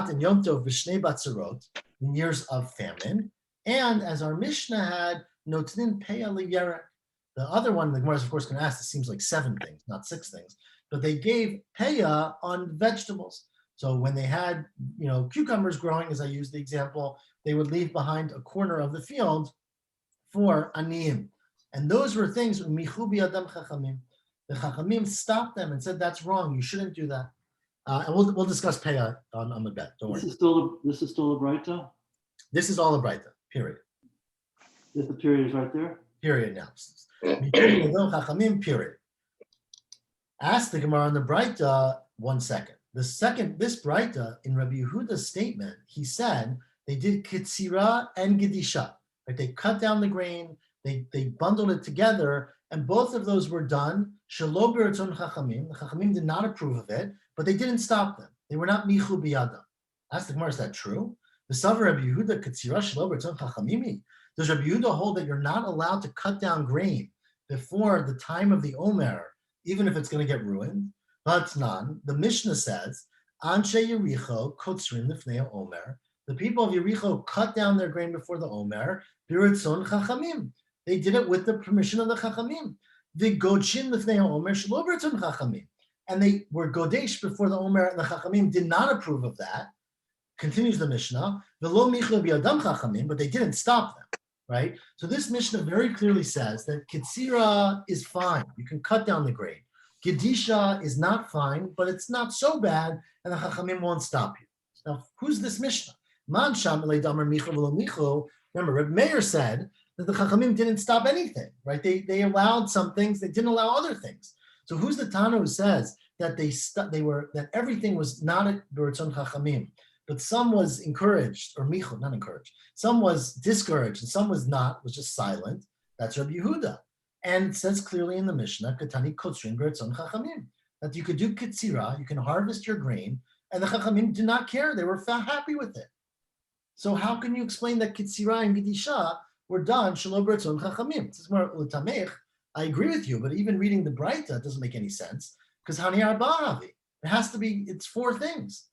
and Yom Tov, in years of famine. And as our Mishnah had, the other one, the Gemara is of course going to ask, it seems like 7 things, not 6 things. But they gave peya on vegetables. So when they had, cucumbers growing, as I used the example, they would leave behind a corner of the field for aniyim. And those were things, michu biyadam chachamim. The chachamim stopped them and said, that's wrong, you shouldn't do that. And we'll discuss peya on the bet, don't worry. This is still a Braita? This is all a Braita, period. The period is right there? Period now. Michu biyadam chachamim, period. Ask the Gemara on the Braita 1 second. This Braita, in Rabbi Yehuda's statement, he said they did Kitzira and Gedisha. Right? They cut down the grain, they bundled it together, and both of those were done. Shelo b'ratzon Chachamim. The Chachamim did not approve of it, but they didn't stop them. They were not michu biyadam. Ask the Gemara, is that true? The Savar Rabbi Yehuda Kitzira Shelo b'ratzon Chachamimi. Does Rabbi Yehuda hold that you're not allowed to cut down grain before the time of the Omer, even if it's going to get ruined? But none. The Mishnah says, Anshe Yericho kotzrin lifnei Omer. The people of Yericho cut down their grain before the Omer. Biratzon Chachamim. They did it with the permission of the Chachamim. The Godshin lifnei Omer shelo biratzon Chachamim. And they were Godesh before the Omer, and the Chachamim did not approve of that. Continues the Mishnah. V'lo michlo biyadam Chachamim, but they didn't stop them. Right? So this Mishnah very clearly says that Kitzira is fine. You can cut down the grain. Gedisha is not fine, but it's not so bad, and the Chachamim won't stop you. Now, who's this Mishnah? Man sham damar michu v'lo michu. Remember, Reb Meir said that the Chachamim didn't stop anything, right? They allowed some things, they didn't allow other things. So who's the Tana who says that that everything was not a b'ratzon Chachamim, but some was encouraged, or michul, not encouraged. Some was discouraged, and some was not, was just silent. That's Rabbi Yehuda. And it says clearly in the Mishnah, Katani Kotzrin B'Ratzon Chachamim, that you could do Kitzira, you can harvest your grain, and the Chachamim did not care. They were happy with it. So how can you explain that Kitzira and Gedisha were done Shelo B'Ratzon Chachamim? This is more L'tamech. I agree with you, but even reading the Braita doesn't make any sense, because Hani Arba Havi. It has to be, it's four things,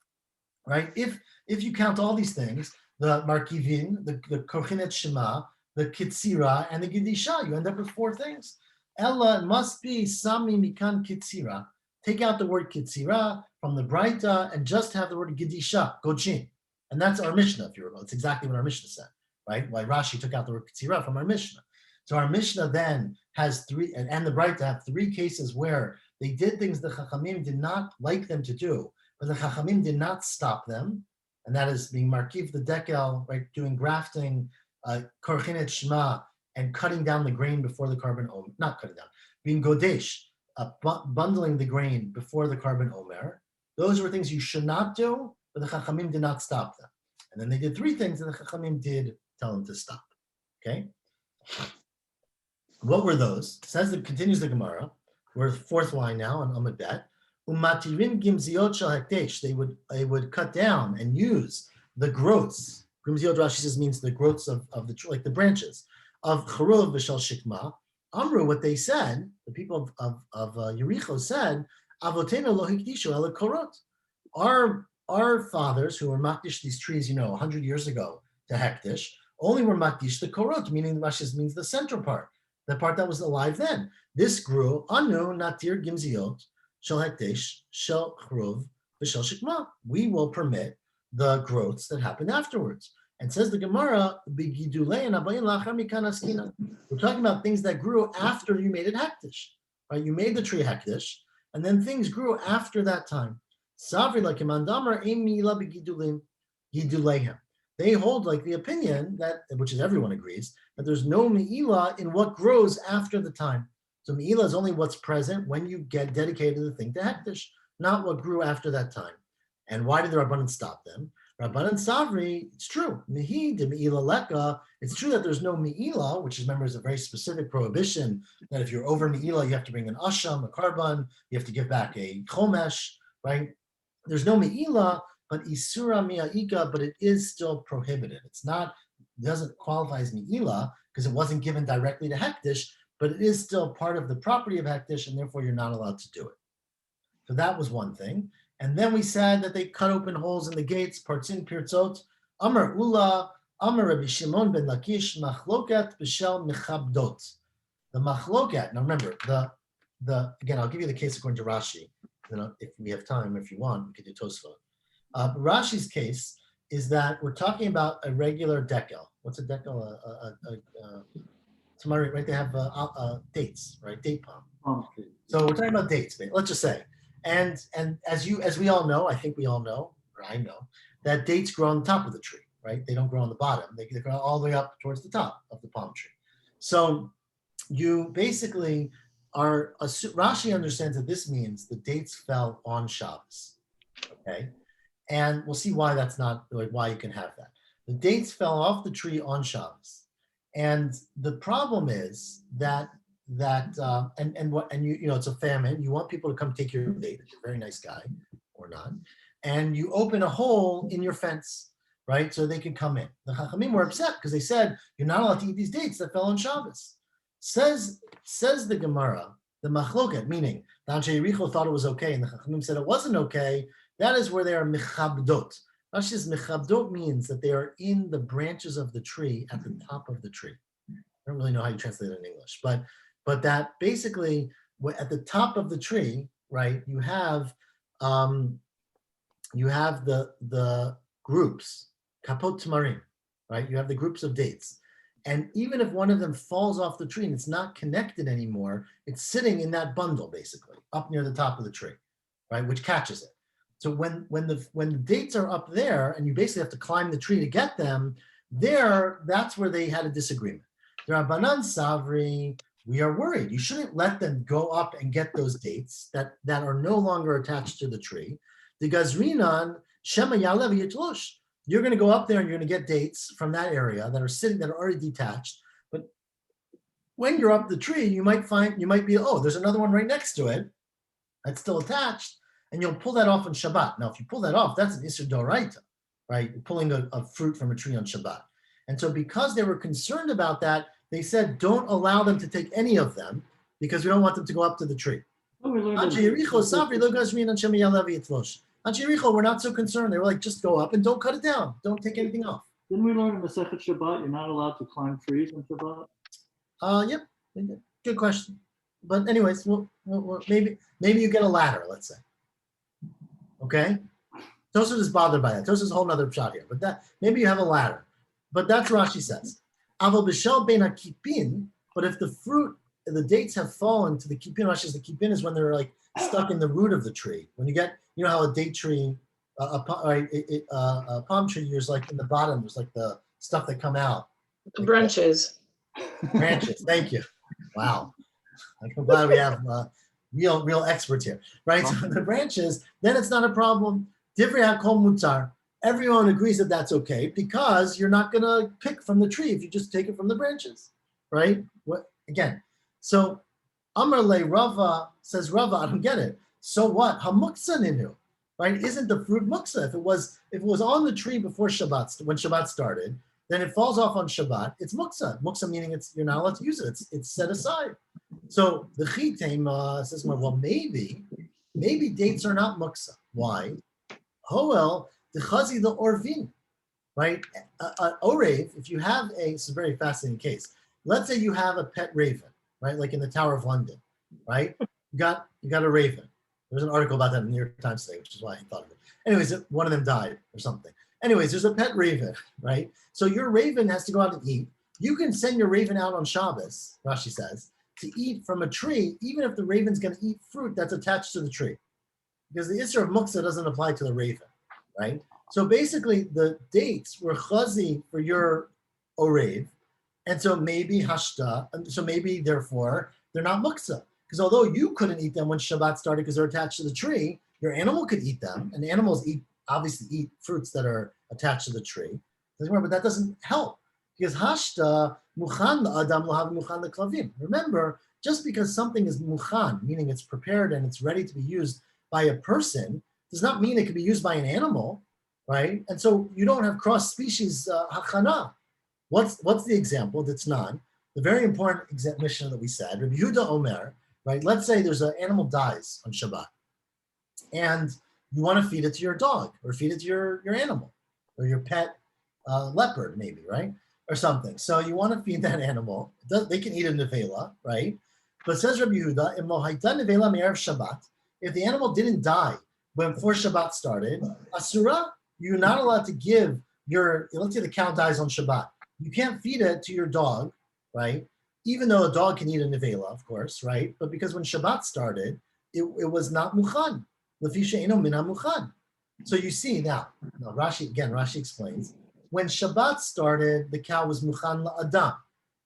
right? If you count all these things, the Markivin, the Kochinet Shema, the Kitzira, and the Gedisha, you end up with four things. Ella, it must be Sami Mikan Kitzira. Take out the word Kitzira from the Braita and just have the word Gedisha, Gojin. And that's our Mishnah, if you recall. It's exactly what our Mishnah said, right? Why Rashi took out the word Kitzira from our Mishnah. So our Mishnah then has three, and the Braita have three cases where they did things the Chachamim did not like them to do, but the Chachamim did not stop them. And that is being Markiv the Dekel, right? Doing grafting, Korchinet Shema, and cutting down the grain before the carbon omer, not cutting down, being Godesh, bundling the grain before the carbon omer. Those were things you should not do, but the Chachamim did not stop them. And then they did three things that the Chachamim did tell them to stop. Okay? What were those? Continues the Gemara. We're fourth line now on Amud Bet. Umatirin gimziot shel hekdesh. They would cut down and use the growths. Gimziot, Rashi says, means the growths of the, like the branches of charuv v'shel shikma. Amru, what they said, the people of Yericho said, avotenu lo hikdishu ela korot. Our fathers who were makdish these trees, 100 years ago to hekdesh, only were makdish the korot, meaning Rashi means the central part, the part that was alive then. This grew anu natir gimziot shel hekdesh shel charuv v'shel shikma. We will permit the growths that happened afterwards. And says the Gemara, we're talking about things that grew after you made it hekdesh, right? You made the tree hekdesh, and then things grew after that time. They hold like the opinion that, which is everyone agrees, that there's no me'ilah in what grows after the time. So me'ilah is only what's present when you get dedicated the thing to hekdesh, not what grew after that time. And why did the Rabbanan stop them? Rabbanan Savri, it's true. Mihi de me'ilah leka. It's true that there's no me'ilah, which is, remember, is a very specific prohibition that if you're over me'ilah, you have to bring an asham, a carbon, you have to give back a chomesh, right? There's no me'ilah, but isura mi'a'ika, but it is still prohibited. It doesn't qualify as me'ilah because it wasn't given directly to hekdesh, but it is still part of the property of hekdesh, and therefore you're not allowed to do it. So that was one thing. And then we said that they cut open holes in the gates, partzin pirtzot, Amar Ula, Amar Rabbi Shimon ben Lakish, machloket b'shel mechabdot. The machloket, now remember, the again, I'll give you the case according to Rashi. If we have time, if you want, we could do Tosfot. Rashi's case is that we're talking about a regular dekel. What's a dekel? Tomorrow, right? They have dates, right? Date palm. So we're talking about dates. Let's just say. And as we all know, I think we all know, or I know, that dates grow on the top of the tree, right? They don't grow on the bottom. They grow all the way up towards the top of the palm tree. So you basically Rashi understands that this means the dates fell on Shabbos, okay? And we'll see why that's not, like, why you can have that. The dates fell off the tree on Shabbos. And the problem is that it's a famine. You want people to come take your date. If you're a very nice guy or not, and you open a hole in your fence, right, so they can come in. The Chachamim were upset because they said you're not allowed to eat these dates that fell on Shabbos. Says the Gemara, the machloket, meaning the Anshe Yericho thought it was okay, and the Chachamim said it wasn't okay. That is where they are mechabdot. Rashi says mechabdot means that they are in the branches of the tree at the top of the tree. I don't really know how you translate it in English, but that basically at the top of the tree, right, you have the groups, kapot tamarim, right? You have the groups of dates. And even if one of them falls off the tree and it's not connected anymore, it's sitting in that bundle basically up near the top of the tree, right, which catches it. So when the dates are up there and you basically have to climb the tree to get them, that's where they had a disagreement. The Rabbanan Savri, we are worried. You shouldn't let them go up and get those dates that are no longer attached to the tree. The Gazrinan, Shema Yalev Yitlosh. You're going to go up there and you're going to get dates from that area that are already detached. But when you're up the tree, you might be, oh, there's another one right next to it that's still attached, and you'll pull that off on Shabbat. Now, if you pull that off, that's an Isser Doraita, right? You're pulling a fruit from a tree on Shabbat. And so because they were concerned about that, they said, don't allow them to take any of them because we don't want them to go up to the tree. Oh, we learned On Jericho, we're not so concerned. They were like, just go up and don't cut it down. Don't take anything off. Didn't we learn in Masechet Shabbat you're not allowed to climb trees on Shabbat? Yep. Good question. But anyways, we'll maybe you get a ladder, let's say. Okay? Tosfos is bothered by that. Tosfos is a whole nother shot here. But that maybe you have a ladder. But that's what Rashi says. Aval b'shel bein hakipin, but if the fruit, the dates have fallen to the kipin, Rashi says the kipin is when they're like stuck in the root of the tree. When you get, you know how a date tree, a palm tree, there's like in the bottom, there's like the stuff that come out. Like Branches. Branches, thank you. Wow. I'm glad we have real experts here, right? So the branches, then it's not a problem. Divrei hakol mutar. Everyone agrees that that's okay because you're not going to pick from the tree if you just take it from the branches, right? What again? So Amar le Rava says, Rava, I don't get it. So what? Hamuksa ninu, right? Isn't the fruit muksa? If it was on the tree before Shabbat, when Shabbat started, then it falls off on Shabbat. It's muksa. Muksa meaning you're not allowed to use it. It's set aside. So the Chitem says, well, maybe dates are not muksa. Why? Hoel the chazi the orvin, right? Orev. If you have it's a very fascinating case. Let's say you have a pet raven, right? Like in the Tower of London, right? You got a raven. There's an article about that in the New York Times today, which is why I thought of it. Anyways, one of them died or something. Anyways, there's a pet raven, right? So your raven has to go out and eat. You can send your raven out on Shabbos, Rashi says, to eat from a tree, even if the raven's going to eat fruit that's attached to the tree. Because the Isser of Muksa doesn't apply to the raven, right? So basically, the dates were chazi for your orev, and so maybe hashta, so maybe therefore they're not muksa. Because although you couldn't eat them when Shabbat started because they're attached to the tree, your animal could eat them, and animals obviously eat fruits that are attached to the tree. But that doesn't help because hashta muchan la'adam lahav muchan leklavim. Remember, just because something is muchan, meaning it's prepared and it's ready to be used by a person, does not mean it can be used by an animal, right? And so you don't have cross-species hachana. What's the example that's not? The very important mission that we said, Rabbi Yehuda Omer, right? Let's say there's an animal dies on Shabbat, and you want to feed it to your dog or feed it to your animal or your pet leopard, maybe, right? Or something. So you want to feed that animal. They can eat a nevela, right? But says Rabbi Yehuda, Im lo hayta nevela me'erev Shabbat, if the animal didn't die before Shabbat started, asura, you're not allowed to give let's say the cow dies on Shabbat. You can't feed it to your dog, right? Even though a dog can eat a nevela, of course, right? But because when Shabbat started, it was not muchan. Lefisha eno mina muchan. So you see now Rashi explains, when Shabbat started, the cow was muchan la'adam.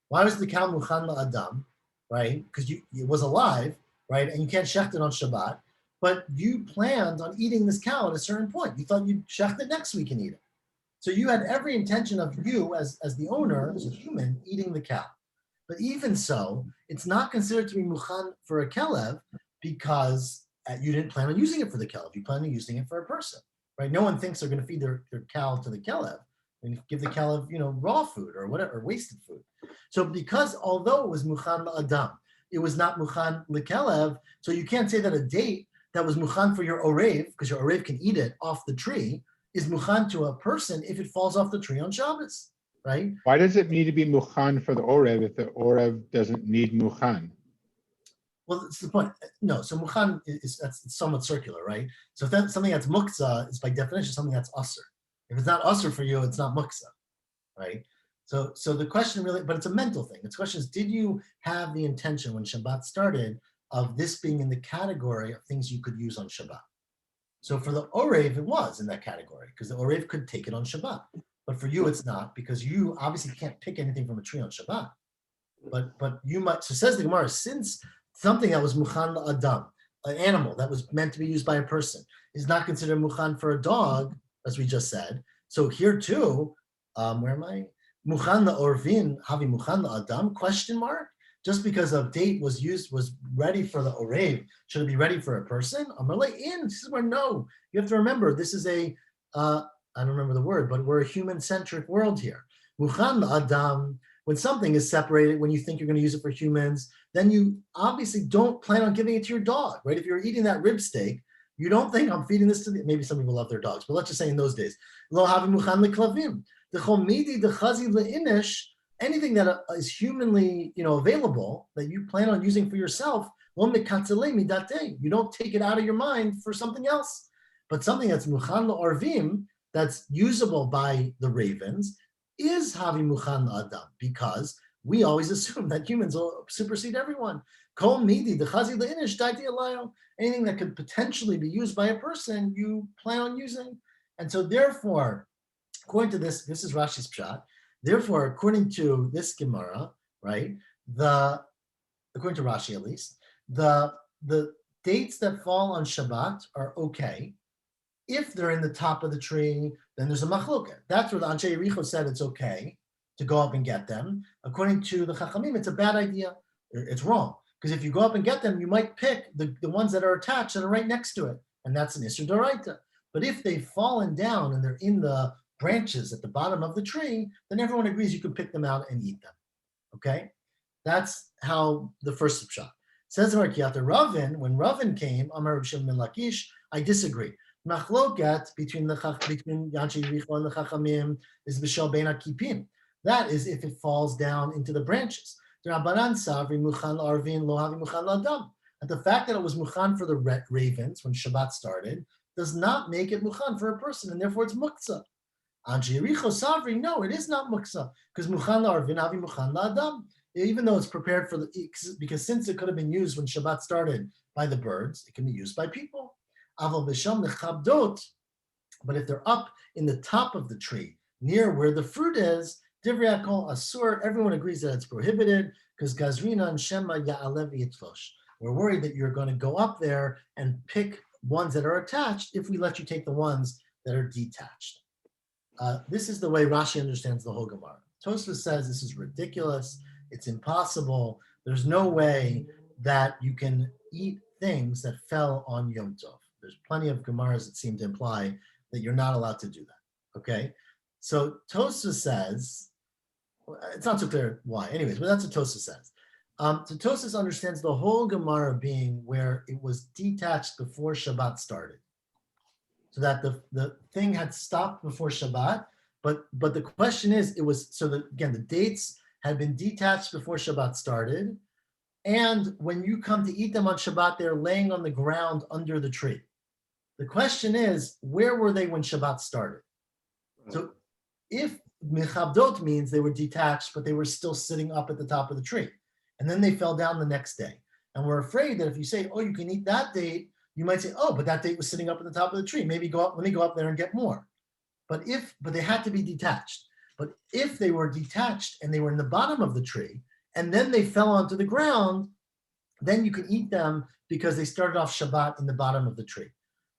Why was the cow muchan la'adam, right? Because it was alive, right? And you can't shecht it on Shabbat. But you planned on eating this cow at a certain point. You thought you'd shecht it next week and eat it. So you had every intention of you as the owner, as a human, eating the cow. But even so, it's not considered to be muchan for a kelev because you didn't plan on using it for the kelev. You plan on using it for a person, right? No one thinks they're going to feed their cow to the kelev and give the kelev, raw food or whatever, or wasted food. So because although it was muchan la'adam, it was not muchan lekelev, so you can't say that a date that was muchan for your orev, because your orev can eat it off the tree, is muchan to a person if it falls off the tree on Shabbos, right? Why does it need to be muchan for the orev if the orev doesn't need muchan? Well, that's the point. No, so muchan that's somewhat circular, right? So if that's something that's muksa, it's by definition something that's usr. If it's not usr for you, it's not muksa, right? So the question really, but it's a mental thing. The question is, did you have the intention when Shabbat started of this being in the category of things you could use on Shabbat? So for the Orev, it was in that category because the Orev could take it on Shabbat. But for you, it's not because you obviously can't pick anything from a tree on Shabbat. But you might, so says the Gemara, since something that was Muchan Adam, an animal that was meant to be used by a person, is not considered Muchan for a dog, as we just said. So here too, where am I? Muchan la'orvin, havi muchan la'adam, question mark? Just because a date was ready for the orev, should it be ready for a person? This is where no. You have to remember, this is I don't remember the word, but we're a human-centric world here. Muchan la'adam, when something is separated, when you think you're going to use it for humans, then you obviously don't plan on giving it to your dog, right? If you're eating that rib steak, you don't think I'm feeding this to maybe some people love their dogs, but let's just say in those days, lo havi muchan leklavim, the chomidi, the chazi leinish, anything that is humanly, available that you plan on using for yourself, you don't take it out of your mind for something else. But something that's muchan la'arvim, that's usable by the ravens, is havi muchan la'adam, because we always assume that humans will supersede everyone. Kol midi, the chazi leinish, daiti alayo, anything that could potentially be used by a person, you plan on using. And so therefore, according to this is Rashi's pshat. Therefore, according to this Gemara, right, according to Rashi at least, the dates that fall on Shabbat are okay. If they're in the top of the tree, then there's a machloket. That's where the Anshe Yericho said it's okay to go up and get them. According to the Chachamim, it's a bad idea. It's wrong. Because if you go up and get them, you might pick the ones that are attached that are right next to it. And that's an Isser Doraita. But if they've fallen down and they're in the branches at the bottom of the tree, then everyone agrees you can pick them out and eat them. Okay? That's how the first pshat. Says the Markiyat, Ravin, when Ravin came, Amar Rav Shimon ben Lakish, I disagree. Machloket between Yanshe Yericho and the Chachamim is b'shel bein hakipim. That is if it falls down into the branches. And the fact that it was muchan for the ravens when Shabbat started does not make it muchan for a person, and therefore it's muktzah. Anshe Yericho Savri, no, it is not muktzah, because muchan la'arvin havi muchan la'adam. Even though it's prepared for because since it could have been used when Shabbat started by the birds, it can be used by people. Aval b'sham nechabdot, but if they're up in the top of the tree, near where the fruit is, divrei hakol asur, everyone agrees that it's prohibited, because gazrina and shema ya'alev yitlosh. We're worried that you're going to go up there and pick ones that are attached if we let you take the ones that are detached. This is the way Rashi understands the whole Gemara. Tosfos says this is ridiculous. It's impossible. There's no way that you can eat things that fell on Yom Tov. There's plenty of Gemaras that seem to imply that you're not allowed to do that. Okay? So Tosfos says, it's not so clear why. Anyways, but that's what Tosfos says. So Tosfos understands the whole Gemara being where it was detached before Shabbat started. So that the thing had stopped before Shabbat, but the question is, it was, so that again, the dates had been detached before Shabbat started, and when you come to eat them on Shabbat, they're laying on the ground under the tree. The question is, where were they when Shabbat started? So if mechabdot means they were detached, but they were still sitting up at the top of the tree, and then they fell down the next day. And we're afraid that if you say, oh, you can eat that date, you might say, oh, but that date was sitting up at the top of the tree. Maybe let me go up there and get more. But they had to be detached. But if they were detached and they were in the bottom of the tree, and then they fell onto the ground, then you could eat them because they started off Shabbat in the bottom of the tree.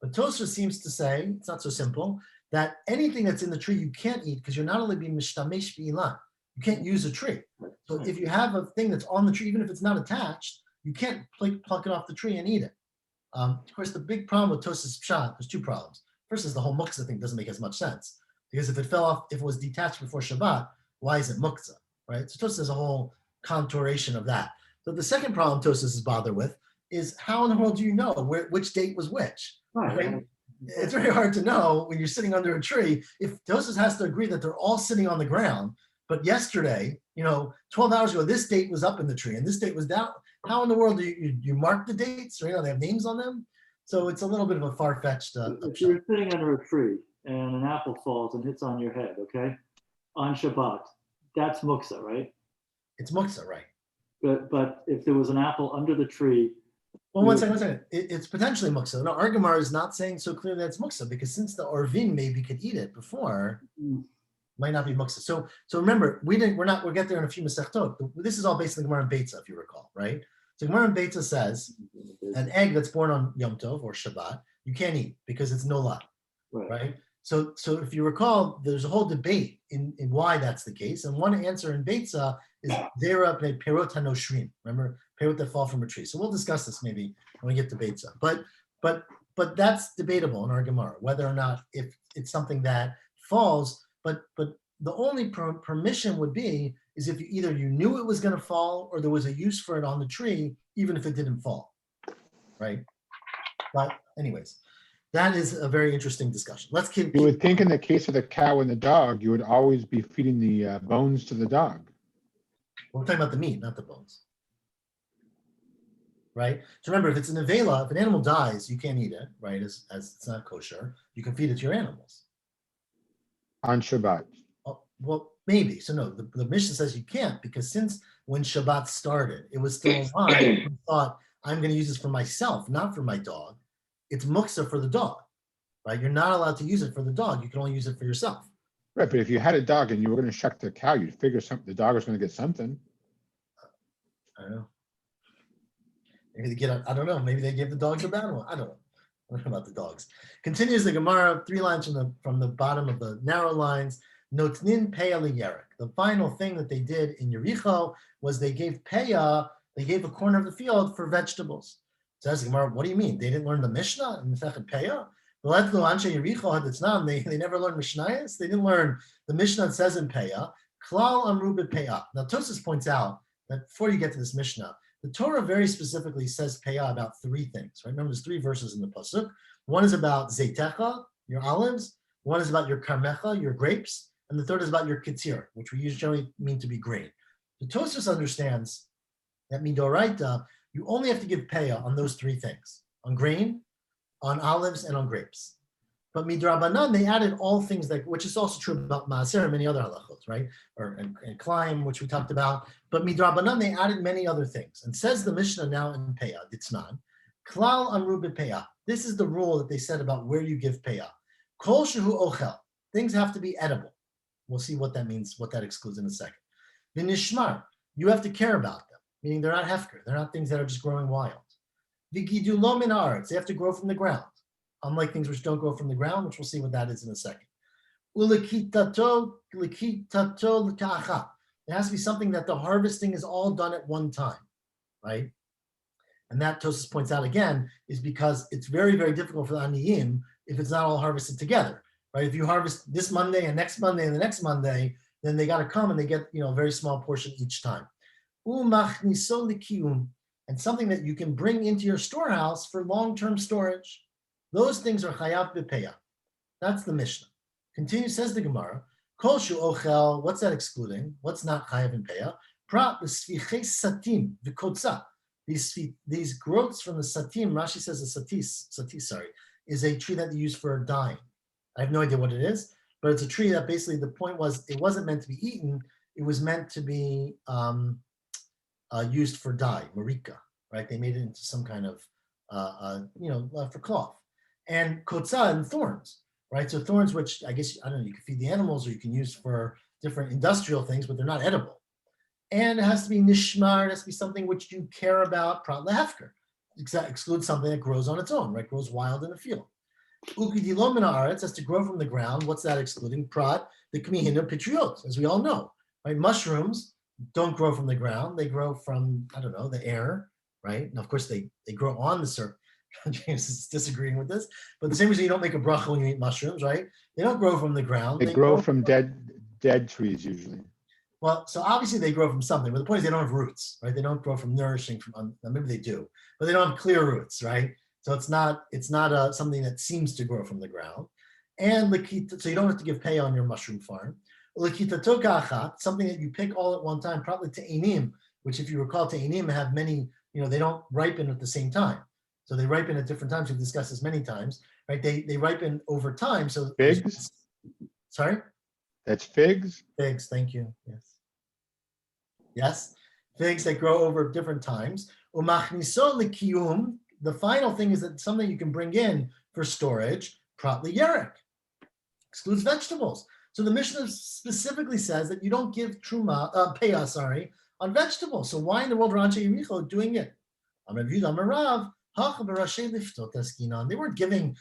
But Tosfos seems to say, it's not so simple, that anything that's in the tree you can't eat because you're not only being mishtamesh b'ilan, you can't use a tree. So if you have a thing that's on the tree, even if it's not attached, you can't pluck it off the tree and eat it. Of course, the big problem with Tosfos pshat, there's two problems. First is the whole muktzah thing doesn't make as much sense. Because if it fell off, if it was detached before Shabbat, why is it muktzah, right? So Tosfos has a whole contouration of that. So the second problem Tosfos is bothered with is how in the world do you know which date was which? Right? It's very hard to know when you're sitting under a tree. If Tosfos has to agree that they're all sitting on the ground, but yesterday, 12 hours ago, this date was up in the tree and this date was down. How in the world do you mark the dates? Or, they have names on them. So it's a little bit of a far-fetched. If you're sitting under a tree and an apple falls and hits on your head, okay, on Shabbat, that's muktzah, right? It's muktzah, right? But if there was an apple under the tree. Well, one second. It's potentially muktzah. No, our Gemara is not saying so clearly that's muktzah because since the Orvin maybe could eat it before, might not be muktzah. So remember, we'll get there in a few Masechtot. This is all based on the Gemara and Beitza, if you recall, right? So Gemara and Beitza says an egg that's born on Yom Tov or Shabbat, you can't eat because it's no lot, right? So if you recall, there's a whole debate in why that's the case. And one answer in Beitza is Zera Pnei Perot HaNoshrim. Remember, perot that fall from a tree. So we'll discuss this maybe when we get to Beitza. But that's debatable in our Gemara, whether or not if it's something that falls, but the only permission would be is if you knew it was going to fall or there was a use for it on the tree, even if it didn't fall, right? But anyways, that is a very interesting discussion. Let's keep. You would think in the case of the cow and the dog, you would always be feeding the bones to the dog. We're talking about the meat, not the bones. Right? So remember, if it's an avela, if an animal dies, you can't eat it, right? As it's not kosher, you can feed it to your animals. On Shabbat. Oh, well, maybe. So no, the Mishnah says you can't because since when Shabbat started, it was still alive. You thought, I'm going to use this for myself, not for my dog. It's muksa for the dog, right? You're not allowed to use it for the dog. You can only use it for yourself. Right, but if you had a dog and you were going to shuck the cow, you'd figure the dog was going to get something. I don't know. Maybe they get, I don't know. Maybe they give the dogs a bad one. I don't know about the dogs. Continues the Gemara, 3 lines from the bottom of the narrow lines. Notnin peya liyerek. The final thing that they did in Yericho was they gave peya, they gave a corner of the field for vegetables. Says the Gemara, what do you mean? They didn't learn the Mishnah in Masechet Peya? They never learned Mishnayos. They didn't learn the Mishnah that says in Peya. Klal amru bepeya. Now Tosfos points out that before you get to this Mishnah, the Torah very specifically says Peya about 3 things. Right? Remember, there's 3 verses in the pasuk. One is about Zeitecha, your olives. One is about your Karmecha, your grapes. And the third is about your Ketzir, which we usually mean to be grain. The Tosfos understands that Midoraita, you only have to give Peya on those 3 things, on grain, on olives, and on grapes. But Midrabanan, they added all things that, which is also true about Maaser and many other halachot, right? And Klaim, which we talked about. But Midrabanan, they added many other things. And says the Mishnah now in Peya, Ditznan, Klal Amru Peya. This is the rule that they said about where you give Peya. Kol Shehu Ochel. Things have to be edible. We'll see what that means, what that excludes in a second. V'nishmar. You have to care about them, meaning they're not hefker. They're not things that are just growing wild. V'gidu lo min haaretz. They have to grow from the ground. Unlike things which don't grow from the ground, which we'll see what that is in a second. Ulekitato l'ka'acha. It has to be something that the harvesting is all done at one time, right? And that Tosfos points out again is because it's very, very difficult for the aniyim if it's not all harvested together, right? If you harvest this Monday and next Monday and the next Monday, then they got to come and they get a very small portion each time. Umachniso l'kiyum, and something that you can bring into your storehouse for long-term storage. Those things are chayav b'peya. That's the Mishnah. Continue, says the Gemara. Kol shu ochel. What's that excluding? What's not chayav in peya? Prat l'svichei satim v'kotza. These growths from the satim. Rashi says the satis, is a tree that they use for dyeing. I have no idea what it is, but it's a tree that basically the point was it wasn't meant to be eaten. It was meant to be used for dye, marika, right? They made it into some kind of for cloth. And kotza and thorns, right? So thorns, which I guess, I don't know, you can feed the animals or you can use for different industrial things, but they're not edible. And it has to be nishmar, it has to be something which you care about, prat lehefker. Exclude something that grows on its own, right? Grows wild in a field. Ukidilo min haaretz has to grow from the ground. What's that excluding? Prat, the kmihina pitriot, as we all know, right? Mushrooms don't grow from the ground. They grow from, I don't know, the air, right? And of course, they grow on the surface. James is disagreeing with this, but the same reason you don't make a bracha when you eat mushrooms, right? They don't grow from the ground. They grow from dead trees usually. Well, so obviously they grow from something, but the point is they don't have roots, right? They don't grow from nourishing from. Maybe they do, but they don't have clear roots, right? So it's not something that seems to grow from the ground. And so you don't have to give pay on your mushroom farm. Something that you pick all at one time, probably te'inim, which if you recall, te'inim have many. They don't ripen at the same time. So they ripen at different times. We've discussed this many times, right? They ripen over time. So figs? Sorry? That's figs? Figs, thank you. Yes. Yes. Figs that grow over different times. Umachniso l'kiyum. The final thing is that something you can bring in for storage, prat liyerek. Excludes vegetables. So the Mishnah specifically says that you don't give peya, on vegetables. So why in the world are Anshe Yericho doing it? Amar Rav, They weren't giving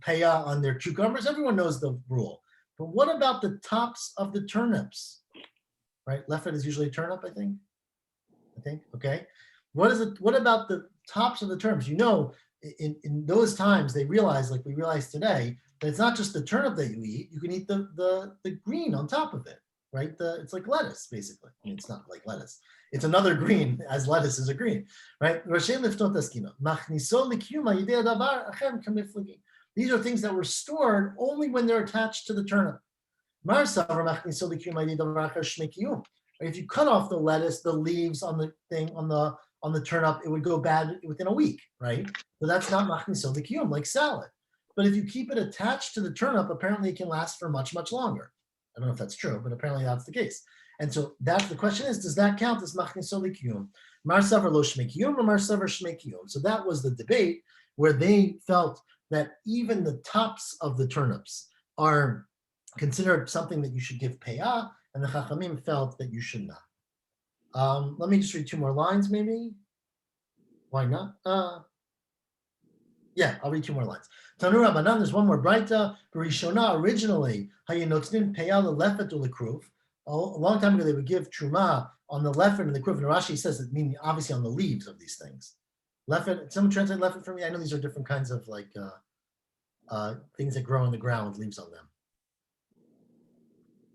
payah on their cucumbers. Everyone knows the rule. But what about the tops of the turnips? Right? Lefet is usually turnip, I think. Okay. What about the tops of the turnips? You know, in those times they realized, like we realize today, that it's not just the turnip that you eat. You can eat the green on top of it, right? It's like lettuce, basically. I mean, it's not like lettuce. It's another green, as lettuce is a green, right? These are things that were stored only when they're attached to the turnip. If you cut off the lettuce, the leaves on the thing on the turnip, it would go bad within a week, right? So that's not machniso l'kiyum, like salad. But if you keep it attached to the turnip, apparently it can last for much, much longer. I don't know if that's true, but apparently that's the case. And so that's the question is, does that count as machniso l'kiyum? Mar savar lo shmei kiyum or mar savar shmei kiyum? So that was the debate where they felt that even the tops of the turnips are considered something that you should give payah, and the Chachamim felt that you should not. Let me just read 2 more lines, maybe. Why not? Yeah, I'll read 2 more lines. Tanur Rabbanan, there's one more Braita. Barishona, originally, Hayenotznin payah lefet ulekruv. A long time ago, they would give truma on the lefet and the kruv. And Rashi says that meaning obviously on the leaves of these things. Lefet. Someone translate lefet for me. I know these are different kinds of like things that grow on the ground with leaves on them.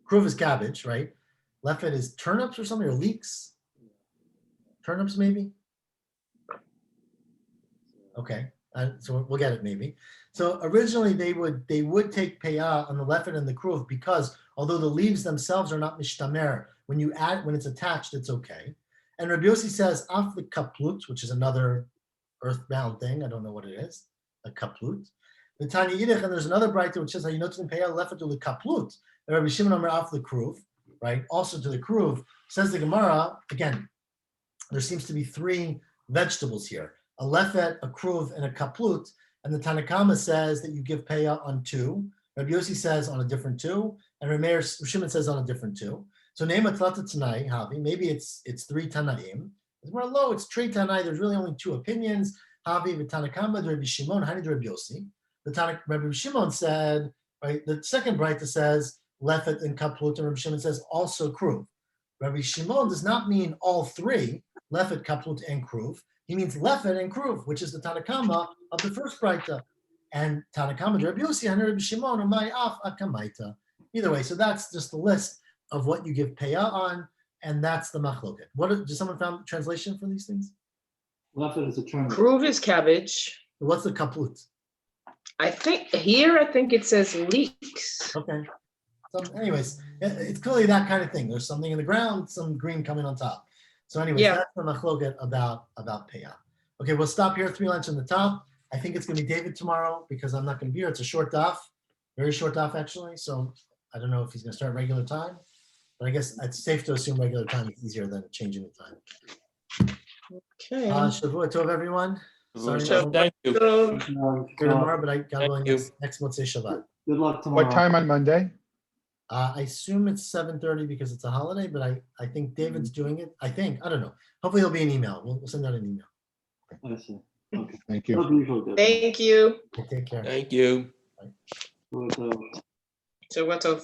Kruv is cabbage, right? Lefet is turnips or something, or leeks. Turnips, maybe. Okay, so we'll get it maybe. So originally they would take payah on the lefet and the kruv because although the leaves themselves are not mishtamer, when it's attached, it's okay. And Rabbi Yossi says af the kaplut, which is another earthbound thing. I don't know what it is, a kaplut. The Tanya Yidich, and there's another brighter which says hayinotzin payah lefet to the kaplut. And Rabbi Shimon Omer af the kruv, right? Also to the kruv, says the Gemara again. There seems to be 3 vegetables here. A lefet, a kruv, and a kaplut, and the Tanakama says that you give payah on 2. Rabbi Yossi says on a different 2, and Rabbi Shimon says on a different 2. So name a tlata tanai havi. Maybe it's 3 tanaim. We're low. It's 3 tanai. There's really only 2 opinions. Havi v'Tanakama, Rabbi Shimon, Hani Rabbi Yossi. Rabbi Shimon said, right. The second brayta says lefet and kaplut, and Rabbi Shimon says also kruv. Rabbi Shimon does not mean all 3, lefet, kaplut, and kruv. He means lefet and kruv, which is the Tanakama of the first brayta. And Tanakama, Rabbi Yossi, and Rabbi Shimon, or my af akamaita. Either way, so that's just the list of what you give payah on, and that's the machloket. Does someone found translation for these things? Lefet is a turnip. Kruv is cabbage. What's the kaplut? I think it says leeks. Okay. So anyways, it's clearly that kind of thing. There's something in the ground, some green coming on top. So anyways, That's the machloket about payah. Okay, we'll stop here. 3 lines on the top. I think it's going to be David tomorrow because I'm not going to be here. It's a short daf, very short daf actually. So I don't know if he's going to start regular time, but I guess it's safe to assume regular time is easier than changing the time. Okay. Shavua Tov, everyone. Sorry, Thank you. here tomorrow, but I got to go next Motzei Shabbat. Good luck tomorrow. What time on Monday? I assume it's 7:30 because it's a holiday, but I think David's doing it. I don't know. Hopefully it'll be an email. We'll send out an email. I see. Okay. Thank you. Not usual, David. Thank you. Okay, take care. Thank you. Good, So what's up?